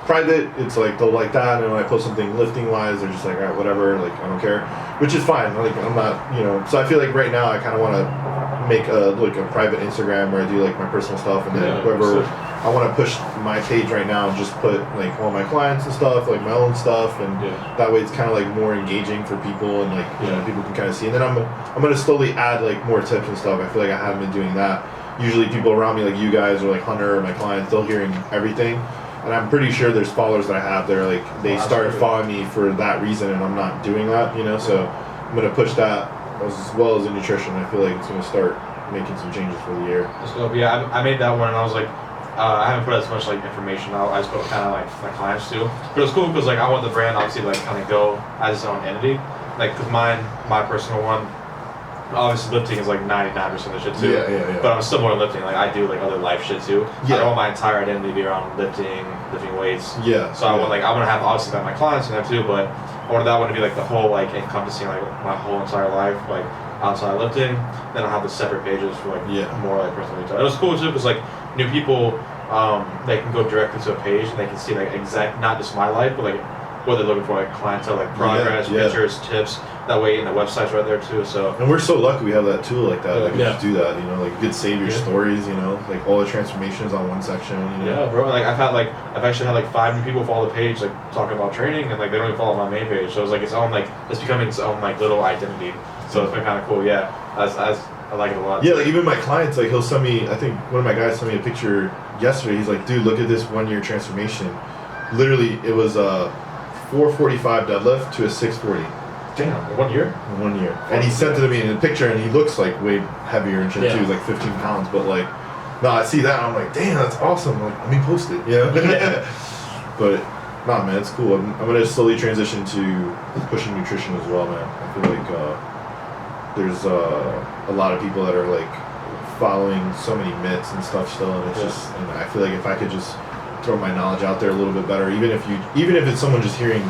private, it's like they'll like that, and when I post something lifting wise, they're just like, all right, whatever, like I don't care, which is fine. Like I'm not, So I feel like right now I kind of want to make a private Instagram where I do like my personal stuff, and then whoever I want to push my page right now, and just put like all my clients and stuff, like my own stuff, and that way it's kind of like more engaging for people, and like people can kind of see. And then I'm gonna slowly add like more tips and stuff. I feel like I haven't been doing that. Usually people around me, like you guys or like Hunter or my clients, they're hearing everything. And I'm pretty sure there's followers that I have that are like, they started following me for that reason, and I'm not doing that, So I'm going to push that as well as in nutrition. I feel like it's going to start making some changes for the year. Yeah, I made that one, and I was like, I haven't put as much like information out. I just put kind of like my clients too. But it was cool because like I want the brand obviously like kind of go as its own entity. Like, cause my personal one, obviously lifting is like 99% of the shit too. Yeah. But I'm still more lifting. Like I do like other life shit too. Yeah. I don't want my entire identity to be around lifting weights. Yeah. So I want like I'm gonna have obviously like my clients in there too, but I wanted that one to be like the whole like encompassing like my whole entire life, like outside lifting. Then I'll have the separate pages for like more like personal detail. It was cool too because like new people, they can go directly to a page and they can see like not just my life, but like what they're looking for, like clientele, like progress, pictures, tips. That way, and the website's right there too. So. And we're so lucky we have that tool like that. Like we Yeah. just do that, you know. Like you could save your stories, you know. Like all the transformations on one section. You know? Yeah, bro. Like I've actually had like 5 new people follow the page, like talking about training, and like they don't even follow my main page. So it's like it's becoming its own like little identity. So it's been kind of cool. Yeah, as I like it a lot. Yeah, like even my clients, like he'll send me. I think one of my guys sent me a picture yesterday. He's like, dude, look at this 1 year transformation. Literally, it was a 445 deadlift to a 640. Damn, 1 year? In 1 year. And he sent it to me in a picture, and he looks like way heavier and shit too. He's like 15 pounds, but like, no, I see that, and I'm like, damn, that's awesome. Like, let me post it, you know? But, nah, man, it's cool. I'm gonna slowly transition to pushing nutrition as well, man. I feel like there's a lot of people that are like following so many myths and stuff still, and it's just, and I feel like if I could just throw my knowledge out there a little bit better, even if it's someone just hearing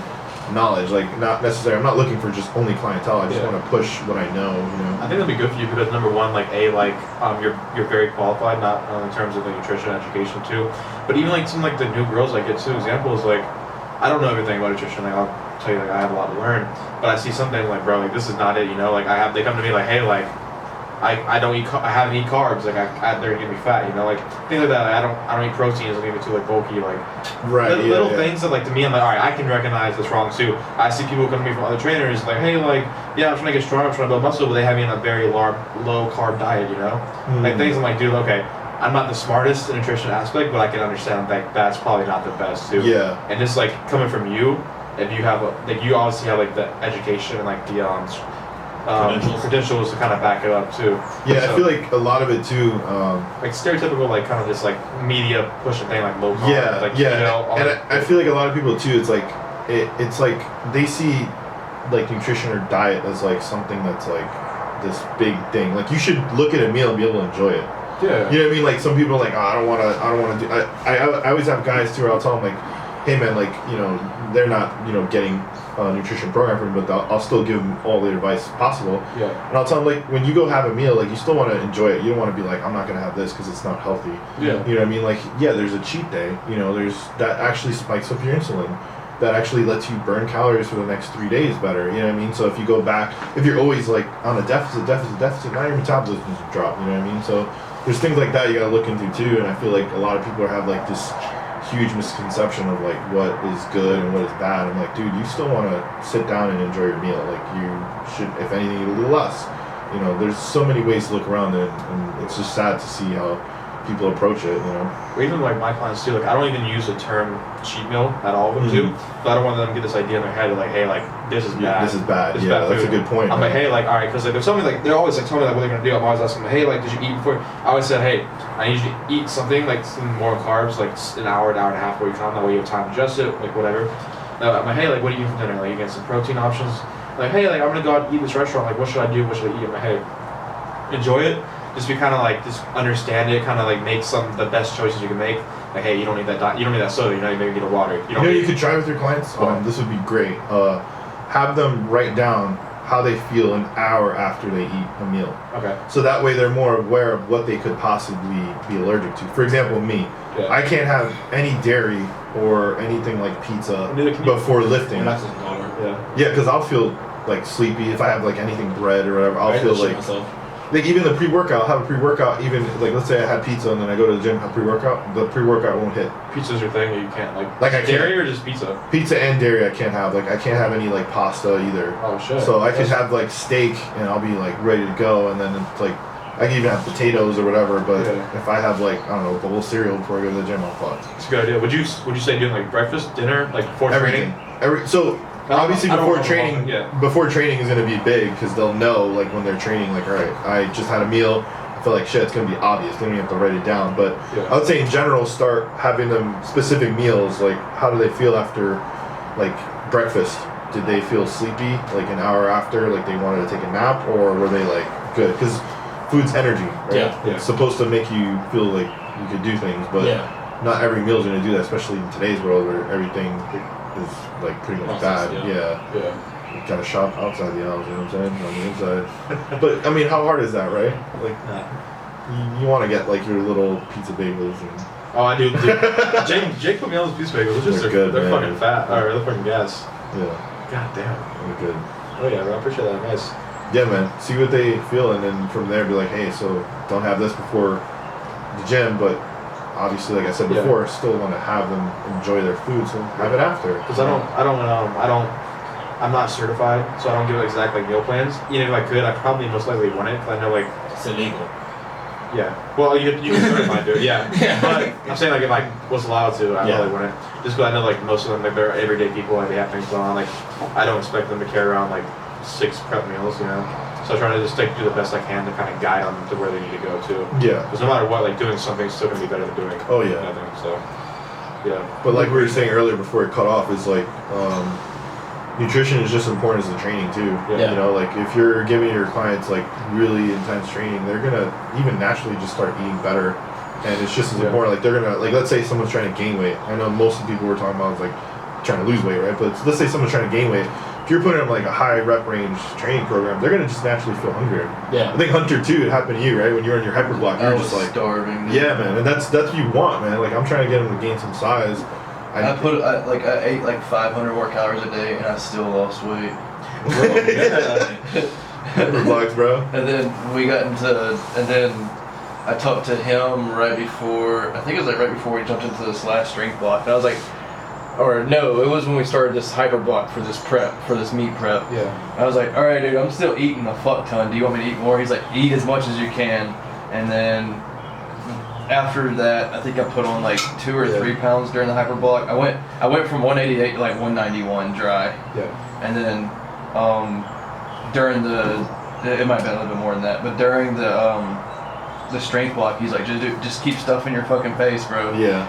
knowledge, like not necessarily, I'm not looking for just only clientele. I just want to push what I know, you know. I think that'd be good for you because number one, like you're very qualified, not in terms of the nutrition education too, but even like some like the new girls I get too. Examples like I don't know everything about nutrition. Like I'll tell you, like I have a lot to learn, but I see something like bro, like this is not it, you know. Like they come to me like, hey, like I haven't eat carbs, like they're gonna be fat, you know, like things like that. Like, I don't eat proteins, I'm gonna be too like bulky, like little things that like to me I'm like, all right, I can recognize this wrong too. I see people come to me from other trainers like, hey, like yeah, I'm trying to get strong, I'm trying to build muscle, but they have me on a very low carb diet, you know, like things I'm like, dude, okay, I'm not the smartest in nutrition aspect, but I can understand like that's probably not the best too. Yeah. And just like coming from you, and you have like you obviously have like the education and like the credentials to kind of back it up too. Yeah, so, I feel like a lot of it too. like stereotypical, like kind of just like media pushing thing, like low carb. Yeah, like, yeah. You know, And I feel like a lot of people too. It's like it's like they see like nutrition or diet as like something that's like this big thing. Like you should look at a meal and be able to enjoy it. Yeah. You know what I mean? Like some people are like, oh, I don't want to do. I always have guys too where I'll tell them like, hey man, like you know they're not getting a nutrition program for them, but I'll still give them all the advice possible. Yeah. And I'll tell them like when you go have a meal, like you still want to enjoy it. You don't want to be like, I'm not gonna have this because it's not healthy. Yeah. You know what I mean? Like yeah, there's a cheat day. You know, there's that actually spikes up your insulin. That actually lets you burn calories for the next 3 days better. You know what I mean? So if you go back, if you're always like on a deficit, now your metabolism is drop. You know what I mean? So there's things like that you gotta look into too. And I feel like a lot of people have like this huge misconception of like what is good and what is bad. I'm like, dude, you still want to sit down and enjoy your meal. Like you should, if anything, eat a little less. You know, there's so many ways to look around it, and it's just sad to see how people approach it. You know, or even like my clients too. Like I don't even use the term cheat meal at all of them too. So I don't want them to get this idea in their head of like, hey, like this is bad. This is bad. This is yeah, bad that's food. a good point. I'm like, hey, like all right, because like there's something like they're always like telling me like what they're gonna do. I'm always asking them, hey, like did you eat before? I always said, hey, I need you to eat something like some more carbs, like an hour and a half before you come. That way you have time to adjust it, like whatever. I'm like, hey, like what are you eating for dinner? Like you get some protein options. Like hey, like I'm gonna go out and eat this restaurant. Like what should I do? What should I eat? I'm like, hey, enjoy it. Just be kind of like, just understand it, kind of like make the best choices you can make. Like, hey, you don't need that diet, you don't need that soda, you know, you maybe get a water. You could try with your clients. This would be great. Have them write down how they feel an hour after they eat a meal. Okay. So that way they're more aware of what they could possibly be allergic to. For example, me, I can't have any dairy or anything like pizza before lifting. Yeah, because I'll feel like sleepy if I have like anything bread or whatever. I'll feel like even the pre-workout, I'll have a pre-workout, even like let's say I had pizza and then I go to the gym, have pre-workout, the pre-workout won't hit. Pizza's your thing, or you can't like I can't, dairy or just pizza? Pizza and dairy I can't have. Like I can't have any like pasta either. Oh shit. So I could have like steak and I'll be like ready to go, and then it's like I can even have potatoes or whatever, but if I have like, I don't know, a bowl of cereal before I go to the gym, I'm fucked. It's a good idea. Would you say doing like breakfast, dinner, like before training? So obviously before training is gonna be big because they'll know like when they're training, like all right, I just had a meal. I feel like shit, it's gonna be obvious. Then you have to write it down. But I would say in general, start having them specific meals. Like how do they feel after like breakfast? Did they feel sleepy like an hour after, like they wanted to take a nap, or were they like good because food's energy, right? Yeah. It's supposed to make you feel like you could do things, but not every meal is going to do that, especially in today's world where everything is like pretty much bad. You kind of shop outside the house, you know what I'm saying, on the inside. But I mean, how hard is that, right? Like, you want to get like your little pizza bagels and. Oh, I do. Jake put me on those pizza bagels. They're good. They're fucking fat. Or they're fucking gas. Yeah. God damn. They're good. Oh yeah, bro. I appreciate that. Nice. Yeah, man. See what they feel, and then from there, be like, hey, so don't have this before the gym, but obviously, like I said before, still want to have them enjoy their food, so have it after. Because I'm not certified, so I don't give exact like meal plans. Even if I could, I probably most likely wouldn't. Because I know like it's illegal. Yeah. Well, you can certify to it. Yeah. But I'm saying like if I was allowed to, I probably wouldn't. Just because I know like most of them, like they're everyday people, like they have things going on. Like I don't expect them to carry around like 6 prep meals, you know. So I try to just do the best I can to kind of guide them to where they need to go to. Yeah. Because no matter what, like doing something's still gonna be better than doing nothing. So yeah. But like we were saying earlier before it cut off, is like nutrition is just as important as the training too. Yeah. You know, like if you're giving your clients like really intense training, they're gonna even naturally just start eating better, and it's just as important. Like they're gonna like let's say someone's trying to gain weight. I know most of the people we're talking about is like trying to lose weight, right? But let's say someone's trying to gain weight. If you're putting them like a high rep range training program, they're gonna just naturally feel hungrier. Yeah. I think Hunter too. It happened to you, right? When you were in your hyper block, you were just like starving. Yeah, man, and that's what you want, man. Like I'm trying to get them to gain some size. I ate like 500 more calories a day and I still lost weight. hyper blocks, bro. And then we got and then I talked to him right before, I think it was like right before we jumped into this last strength block. And I was like, or no, it was when we started this hyper block for this prep, for this meat prep. Yeah. I was like, all right, dude, I'm still eating a fuck ton. Do you want me to eat more? He's like, eat as much as you can. And then after that, I think I put on like 2 or 3 pounds during the hyper block. I went from 188 to like 191 dry. Yeah. And then during it might be a little bit more than that, but during the strength block, he's like, just keep stuffing your fucking face, bro. Yeah.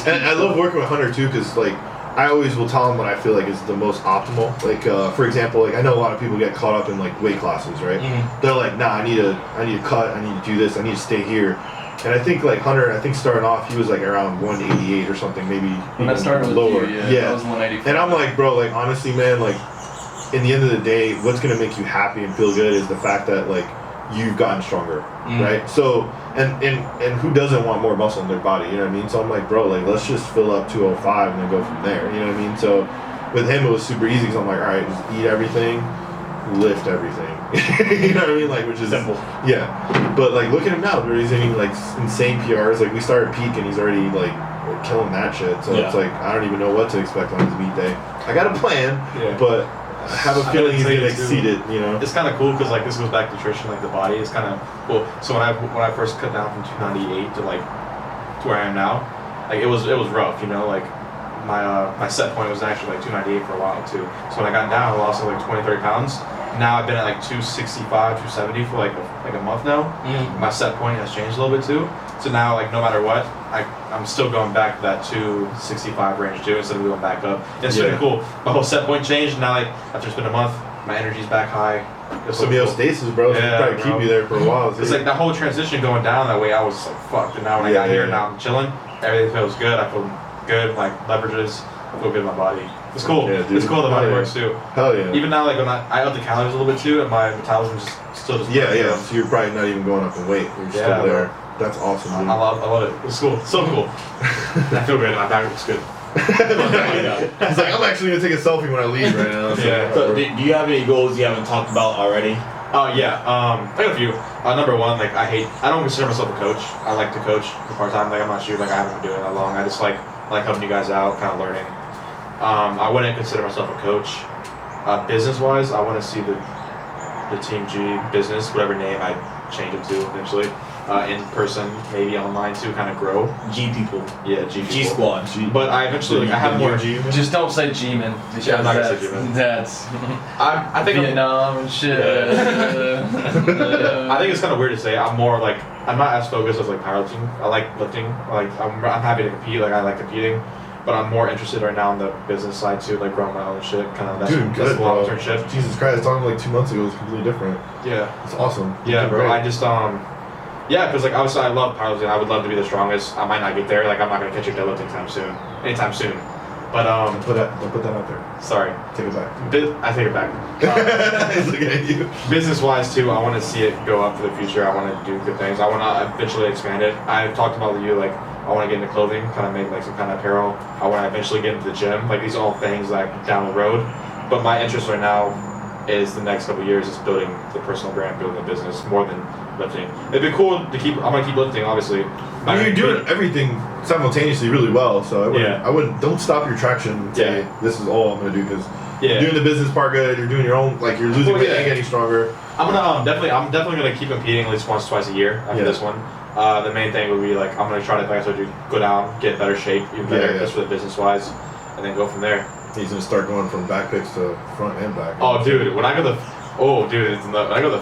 And I love working with Hunter too, because like I always will tell him what I feel like is the most optimal. Like for example, like I know a lot of people get caught up in like weight classes, right? Mm-hmm. They're like, nah, I need to cut, I need to do this, I need to stay here. And I think like Hunter, starting off, he was like around 188 or something, maybe when I started with lower. You, I was 184. And I'm like, bro, like honestly, man, like in the end of the day, what's gonna make you happy and feel good is the fact that like you've gotten stronger, right? So and who doesn't want more muscle in their body? You know what I mean? So I'm like, bro, like let's just fill up 205 and then go from there. You know what I mean? So with him, it was super easy because I'm like, all right, just eat everything, lift everything. You know what I mean? Like, which is simple. Yeah. But like, look at him now. He's hitting like insane PRs. Like we started peak and he's already like killing that shit. So it's like I don't even know what to expect on his meet day. I got a plan, but I have a feeling he's gonna exceed it. You know. It's kind of cool because like this goes back to nutrition, like the body is kind of cool. So when I first cut down from 298 to like to where I am now, like it was rough. You know, like my set point was actually like 298 for a while too. So when I got down, I lost like 20-30 pounds. Now I've been at like 265, 270 for like a month now. My set point has changed a little bit too. So now like no matter what, I'm still going back to that 265 range too instead of going back up. And it's really cool. My whole set point changed. Now like after it's been a month, my energy's back high. It's homeostasis, bro. It's probably keep you there for a while. It's like that whole transition going down that way. I was like fucked, and now when I got here, now I'm chilling. Everything feels good. I feel good. Like leverages. I feel good in my body. It's cool. Yeah, it's cool. The body works too. Hell yeah. Even now, like when I up the calories a little bit too, and my metabolism still just yeah. So you're probably not even going up in weight. You're still there. Bro. That's awesome. Dude. I love it. It's cool. So cool. I feel good. My back looks good. He's like, I'm actually gonna take a selfie when I leave right now. So Yeah. So, do you have any goals you haven't talked about already? Oh yeah. I got a few. Number one, like I don't consider myself a coach. I like to coach part time. Like I'm not sure. Like I haven't been doing it that long. I just like helping you guys out, kind of learning. I wouldn't consider myself a coach. Business wise, I want to see the Team G business, whatever name I change it to eventually. In person, maybe online too, kind of grow. G people. Yeah, G people. G squad. But I eventually, like, I have more. Just don't say G-man. Yeah, I'm not gonna say G-man. That's I think Vietnam and shit. I think it's kind of weird to say. I'm more like I'm not as focused as like powerlifting. I like lifting. Like I'm happy to compete. Like I like competing. but I'm more interested right now on the business side too, like growing my own shit. Kind of that's good, the long term shit. Jesus Christ, talking like 2 months ago was completely different. Yeah, it's awesome. Yeah, bro. Great. I just yeah, because like obviously I love powerlifting. I would love to be the strongest. I might not get there. Like I'm not gonna catch a deadlift anytime soon. But don't put that out there. Sorry, take it back. I take it back. He's looking at you. Business wise too, I want to see it go up for the future. I want to do good things. I want to eventually expand it. I've talked about with you like I want to get into clothing, kind of make like some kind of apparel. I want to eventually get into the gym. Like these are all things like down the road. But my interest right now is the next couple of years is building the personal brand, building the business more than lifting. It'd be cool to keep. I'm gonna keep lifting, obviously. You're doing everything simultaneously really well, so I wouldn't. Don't stop your traction. And say this is all I'm gonna do because you're doing the business part good. You're doing your own. Like you're losing weight and getting stronger. I'm gonna I'm definitely gonna keep competing at least once, twice a year after this one. The main thing would be like I'm gonna try to, like I told you, go down, get in better shape, even better, just for the business wise, and then go from there. He's gonna start going from back picks to front and back. Oh, dude, when I go the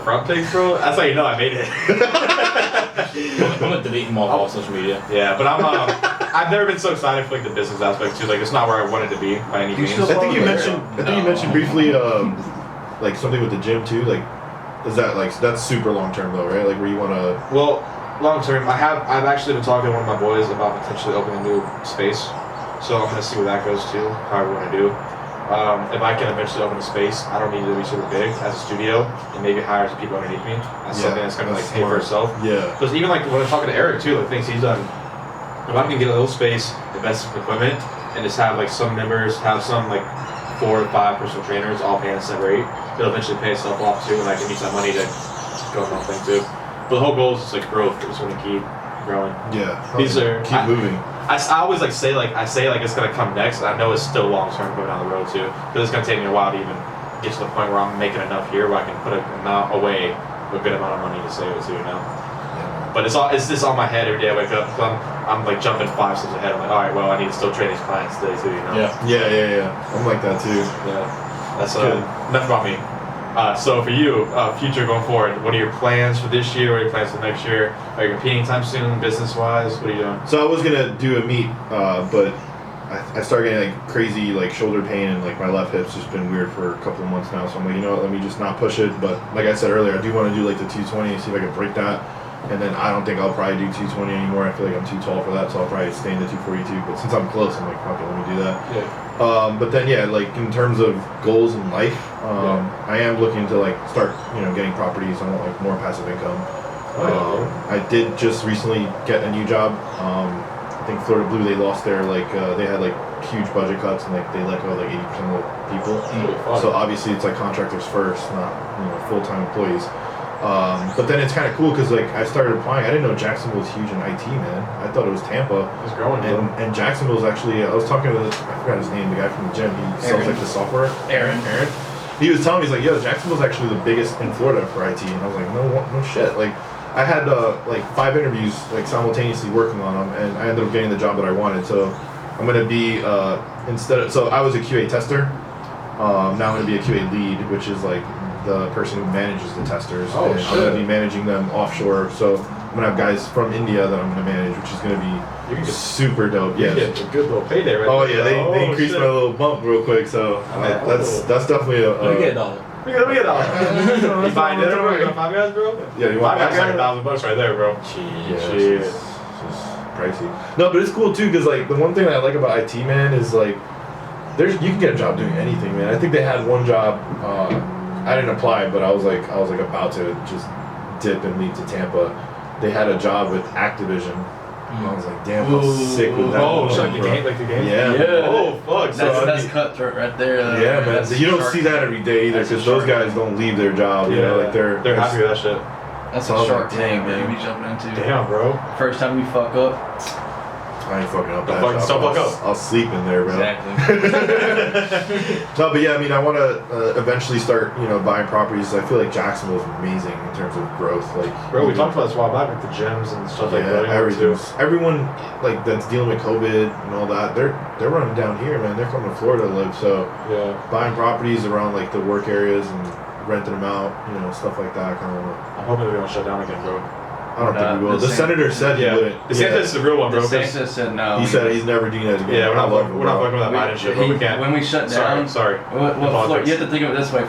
front picks, bro, that's how you know I made it. I'm gonna delete him off all social media. Yeah, but I've never been so excited for like the business aspect too. Like it's not where I wanted to be by any means. I think you mentioned briefly like something with the gym too. Like is that like that's super long term though, right? Like where you wanna long term, I've actually been talking to one of my boys about potentially opening a new space. So I'm gonna see where that goes too, how we want to do. If I can eventually open a space, I don't need to be super big as a studio and maybe hire some people underneath me. That's something that's gonna like pay for itself. Yeah. Because even like when I'm talking to Eric too, like things he's done, if I can get a little space, invest in equipment, and just have like some members, have some like 4 to 5 personal trainers all paying a set rate, it'll eventually pay itself off too, and I can use that money to go on thing too. But the whole goal is just like growth. I just want to keep growing. Yeah. Keep moving. I always like say it's gonna come next, and I know it's still long term going down the road too, because it's gonna take me a while to even get to the point where I'm making enough here where I can put a good amount of money to save it too, you know. Yeah. But it's just on my head every day I wake up. I'm like jumping 5 steps ahead. I'm like, all right, well I need to still train these clients today too, you know. Yeah. I'm like that too. Yeah. That's enough about me. So for you, future going forward, what are your plans for this year? What are your plans for next year? Are you competing anytime soon, business-wise? What are you doing? So I was gonna do a meet, but I started getting like crazy like shoulder pain and like my left hip's just been weird for a couple of months now. So I'm like, you know what, let me just not push it. But like I said earlier, I do want to do like the 220, see if I can break that. And then I don't think I'll probably do 220 anymore. I feel like I'm too tall for that, so I'll probably stay in the 242. But since I'm close, I'm like, fuck it, let me do that. Yeah. But then like in terms of goals in life, I am looking to like start, getting properties. I want like more passive income. I did just recently get a new job. I think Florida Blue, they lost their they had like huge budget cuts and like they let go of like 80% of the people. So obviously it's like contractors first, not full-time employees. But then it's kind of cool because like I started applying. I didn't know Jacksonville was huge in IT, man. I thought it was Tampa. It's growing. And Jacksonville's actually. I was talking to I forgot his name, the guy from the gym. He sells like the software. Aaron. He was telling me, he's like, yo, Jacksonville's actually the biggest in Florida for IT, and I was like, no shit. Like I had like 5 interviews like simultaneously working on them, and I ended up getting the job that I wanted. So I'm gonna be so I was a QA tester. Now I'm gonna be a QA lead, which is like the person who manages the testers. Oh, and shit. I'm gonna be managing them offshore. So I'm gonna have guys from India that I'm gonna manage, which is gonna be super dope. You get a good little payday right Oh there. yeah, they increased my little bump real quick. So that's definitely a. Let me get a dollar. Let me get $1. You buying dinner, bro? You got 5 guys, bro? Yeah, you want 5 guys that? like $1,000 right there, bro. Yeah, it's pricey. No, but it's cool too because like the one thing I like about IT, man, is like you can get a job doing anything, man. I think they had one job. I didn't apply, but I was like about to just dip and leave to Tampa. They had a job with Activision. I was like, damn, how sick with that. Oh, was, like the bro. game? Yeah. Oh, fuck. That's cutthroat right there. Yeah, man. That's You don't shark see that every day either That's a because those shark guys don't leave their job. You know, like they're happy with that shit. That's I a was shark like, tank, damn, man. man. We jumping into. Damn, bro. First time we fuck up. I ain't fucking up that Don't job. fuck up. I'll sleep in there, bro. Exactly. No, but yeah, I mean, I want to eventually start, buying properties. I feel like Jacksonville's amazing in terms of growth. Like, Bro, we talked about this a while back with the gyms and stuff like that. Everyone like that's dealing with COVID and all that, they're running down here, man. They're coming to Florida to live. So buying properties around like the work areas and renting them out, stuff like that. I kind of want to. I'm hoping they don't shut down again, bro. I don't think we will. The senator said he wouldn't. DeSantis is the real one, bro. DeSantis said no. He said he's never doing that again. Yeah, we're not fucking with that Biden shit, bro. We can't. When we shut down, Sorry. Well, you have to think of it this way: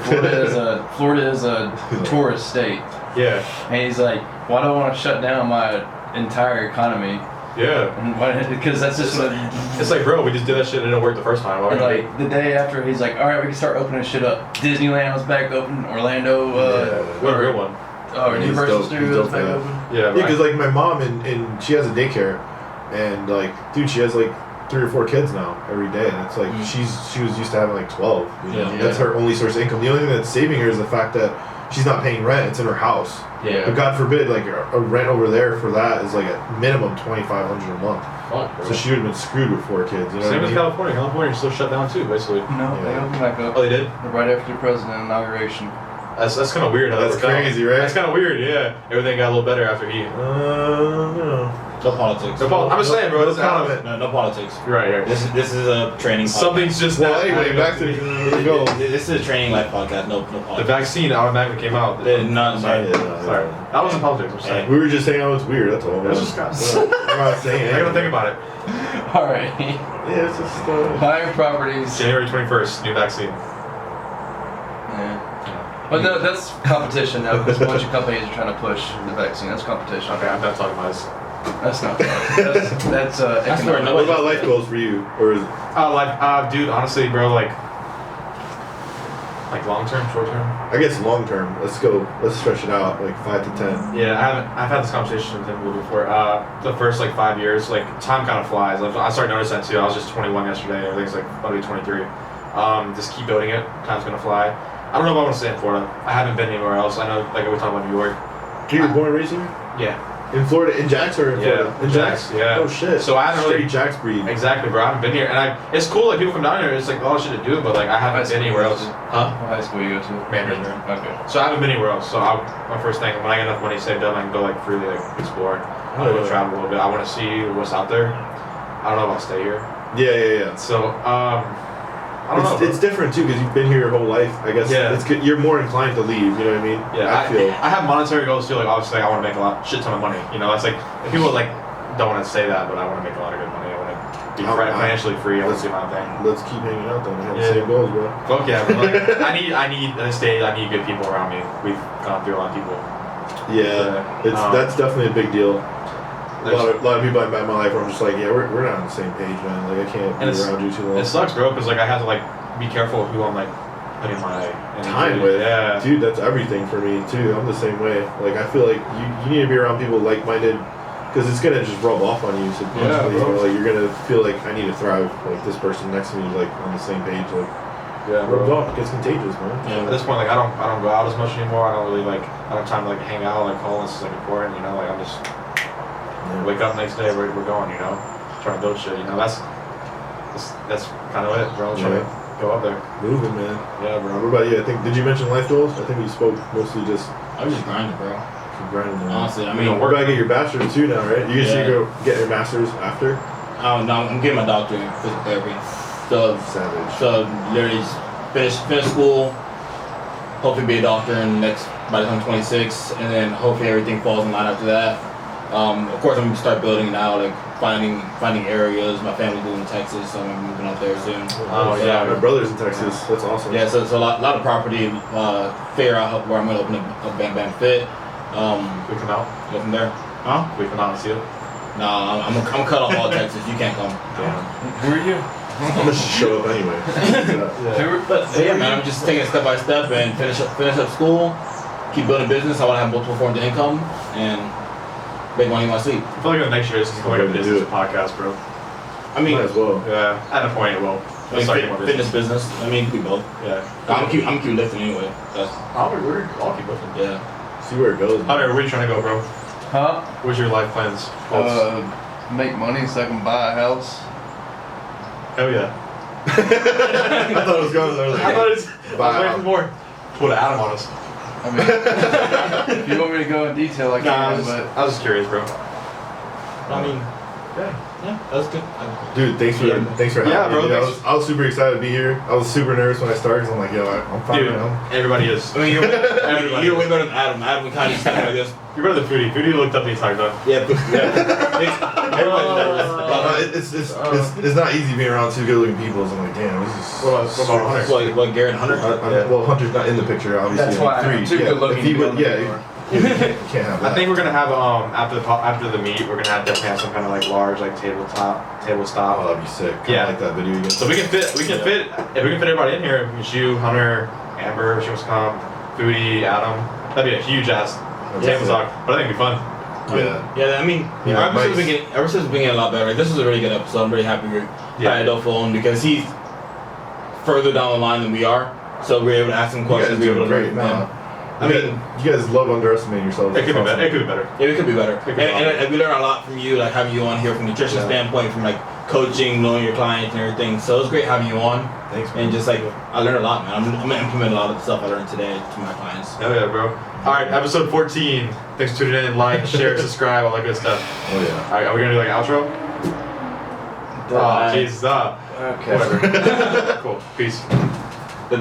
Florida is a tourist state. Yeah. And he's like, why do I want to shut down my entire economy? Yeah. Because that's just what. It's like, bro, we just did that shit and it didn't work the first time. And like the day after, he's like, all right, we can start opening shit up. Disneyland was back open. Orlando. What a real one. Oh, Universal Studios back open. Yeah, because like my mom and she has a daycare, and like dude, she has like 3 or 4 kids now every day, and it's like she was used to having like 12. You know? That's her only source of income. The only thing that's saving her is the fact that she's not paying rent. It's in her house. Yeah. But God forbid, like a rent over there for that is like a minimum $2,500 a month. Fuck, so she would have been screwed with 4 kids. You know Same as California. California's still shut down too, basically. No, they opened back up. Oh, they did? Right after the president inauguration. That's kind of weird. How that's crazy, right? That's kind of weird. Yeah. Everything got a little better after he. No politics. I'm just saying, bro. No politics. Right. This is a training. Something's just. Well, anyway, back to go. This is a training life podcast. No politics. The vaccine automatically came out. Sorry. Sorry. That wasn't politics. I'm saying. We were just saying, it's weird. That's all. That's just I'm not saying. I gotta think about it. All right. Yeah, it's just buying properties. January 21st, new vaccine. Yeah. But no, that's competition now because a bunch of companies are trying to push the vaccine. That's competition. Okay, I'm not talking about this. That's not fun. That's economic. What about life goals for you? Or is dude, honestly, bro, like long term, short term? I guess long term. Let's stretch it out, like 5 to 10. Yeah, I've had this conversation with him before. The first 5 years, time kind of flies. I started noticing that too. I was just 21 yesterday. Everything's about to be 23. Just keep building it. Time's gonna fly. I don't know if I want to stay in Florida. I haven't been anywhere else. I know, we talking about New York. You were born and raised here? Yeah. In Florida, in Jax or in Florida? In Jax, yeah. Oh shit. So I haven't really Jax breed. Exactly, bro. I haven't been here, and it's cool. People come down here. It's a lot of shit to do, but I haven't been anywhere else. Huh? What high school you go to? Mandarin. Okay. So I haven't been anywhere else. So my first thing, when I get enough money saved up, I can go freely explore. I want to travel a little bit. I want to see what's out there. I don't know if I'll stay here. Yeah. So I don't know. It's different too because you've been here your whole life. I guess it's good. You're more inclined to leave. You know what I mean? Yeah. I have monetary goals too. Obviously, I want to make shit ton of money. It's people don't want to say that, but I want to make a lot of good money. I want to be financially free. I want to do my thing. Let's keep hanging out then. Have the same goals, bro. Fuck yeah, bro. I need an estate. I need good people around me. We've gone through a lot of people. Yeah, that's definitely a big deal. A lot of people I met in my life where I'm just like, yeah, we're not on the same page, man. I can't be around you too long. It sucks, bro, because I have to be careful of who I'm putting my time with. Yeah, dude, that's everything for me too. I'm the same way. I feel like you need to be around people like-minded, because it's gonna just rub off on you subconsciously. You're gonna feel like I need to thrive. This person next to me is on the same page. Rubs off. It gets contagious, man. Yeah. At this point, I don't go out as much anymore. I don't really I don't have time to hang out. Call this is important. I'm just. Wake up next day, we're going, trying to build shit, that's kind of it, bro. Trying to go up there. Moving, man. Yeah, bro. What about you? Did you mention life goals? I think we spoke mostly just. I was just grinding, bro. Grinding, man. Honestly, we're about to get your bachelor's too now, right? You should go get your master's after? No, I'm getting my doctorate in physical therapy. So, savage. So, literally just finish school, hopefully be a doctor by the time I'm 26, and then hopefully everything falls in line after that. Of course, I'm gonna start building now, finding areas. My family's moving to Texas, so I'm moving out there soon. Oh yeah, my brother's in Texas. That's awesome. Yeah, so a lot of property. Figure out where I'm gonna open a Bang Bang Fit. We come out. Go from there. Huh? We come out and see it. Nah, I'm cut off all Texas. You can't come. Damn. Who are you? I'm gonna show up anyway. But yeah, man, I'm just taking it step by step and finish up school, keep building business. I want to have multiple forms of income and make money in my sleep. I feel like the next year is just going to be a business podcast, bro. I mean, might as well. Yeah, at a point it will. Fitness business. It could be both. Yeah. I'm keep lifting anyway. I'll keep lifting. Yeah. See where it goes. Hunter, where are you trying to go, bro? Huh? What's your life plans? Make money so I can buy a house. Hell yeah. I thought it was going there. I thought it was waiting for more. Put an Adam on us. I mean, if you want me to go in detail, I can, I was just curious, bro. I mean, yeah. Yeah, that was good. Dude, thanks for having Yeah, bro, me. Dude. thanks. I was super excited to be here. I was super nervous when I started because I'm like, yo, I'm fine. Dude, everybody is. I mean, you're way better than Adam. Adam kind of like this. You're better than Foodie. Foodie looked up the entire time. Yeah, everybody does. It's not easy being around two good-looking people. So I'm like, damn, this is. What about Hunter? What, Garrett and Hunter? Well, Hunter's not in the picture, obviously. That's why I'm too good looking If he to be would, on the floor. you can't have that. I think we're gonna have after the meet, we're gonna definitely have some kind of like large like table stop. Oh, that'd be sick. Yeah. Like that video again. So we can fit if we can fit everybody in here. It's you, Hunter, Amber, if she wants to come, Foodie, Adam. That'd be a huge ass table talk, but I think it'd be fun. Yeah. I mean, Yeah, our episode's been getting a lot better. Like, this was a really good episode. I'm really happy we had Adolfo on because he's further down the line than we are. So we're able to ask him questions. You guys We're able to doing great. learn. No. I mean, you guys love underestimating yourselves. It could be It's better. It awesome. could be better. Yeah, it could be better. It could be And we learn a lot from you, like having you on here from a nutrition standpoint, from like coaching, knowing your clients and everything. So it was great having you on. Thanks, man. And just like, I learned a lot, man. I'm gonna implement a lot of the stuff I learned today to my clients. Hell yeah, bro. All right, episode 14. Thanks for tuning in. Like, share, subscribe, all that good stuff. Oh yeah. All right, are we gonna do like outro? Oh, Jesus. Okay. Whatever. Cool. Peace. That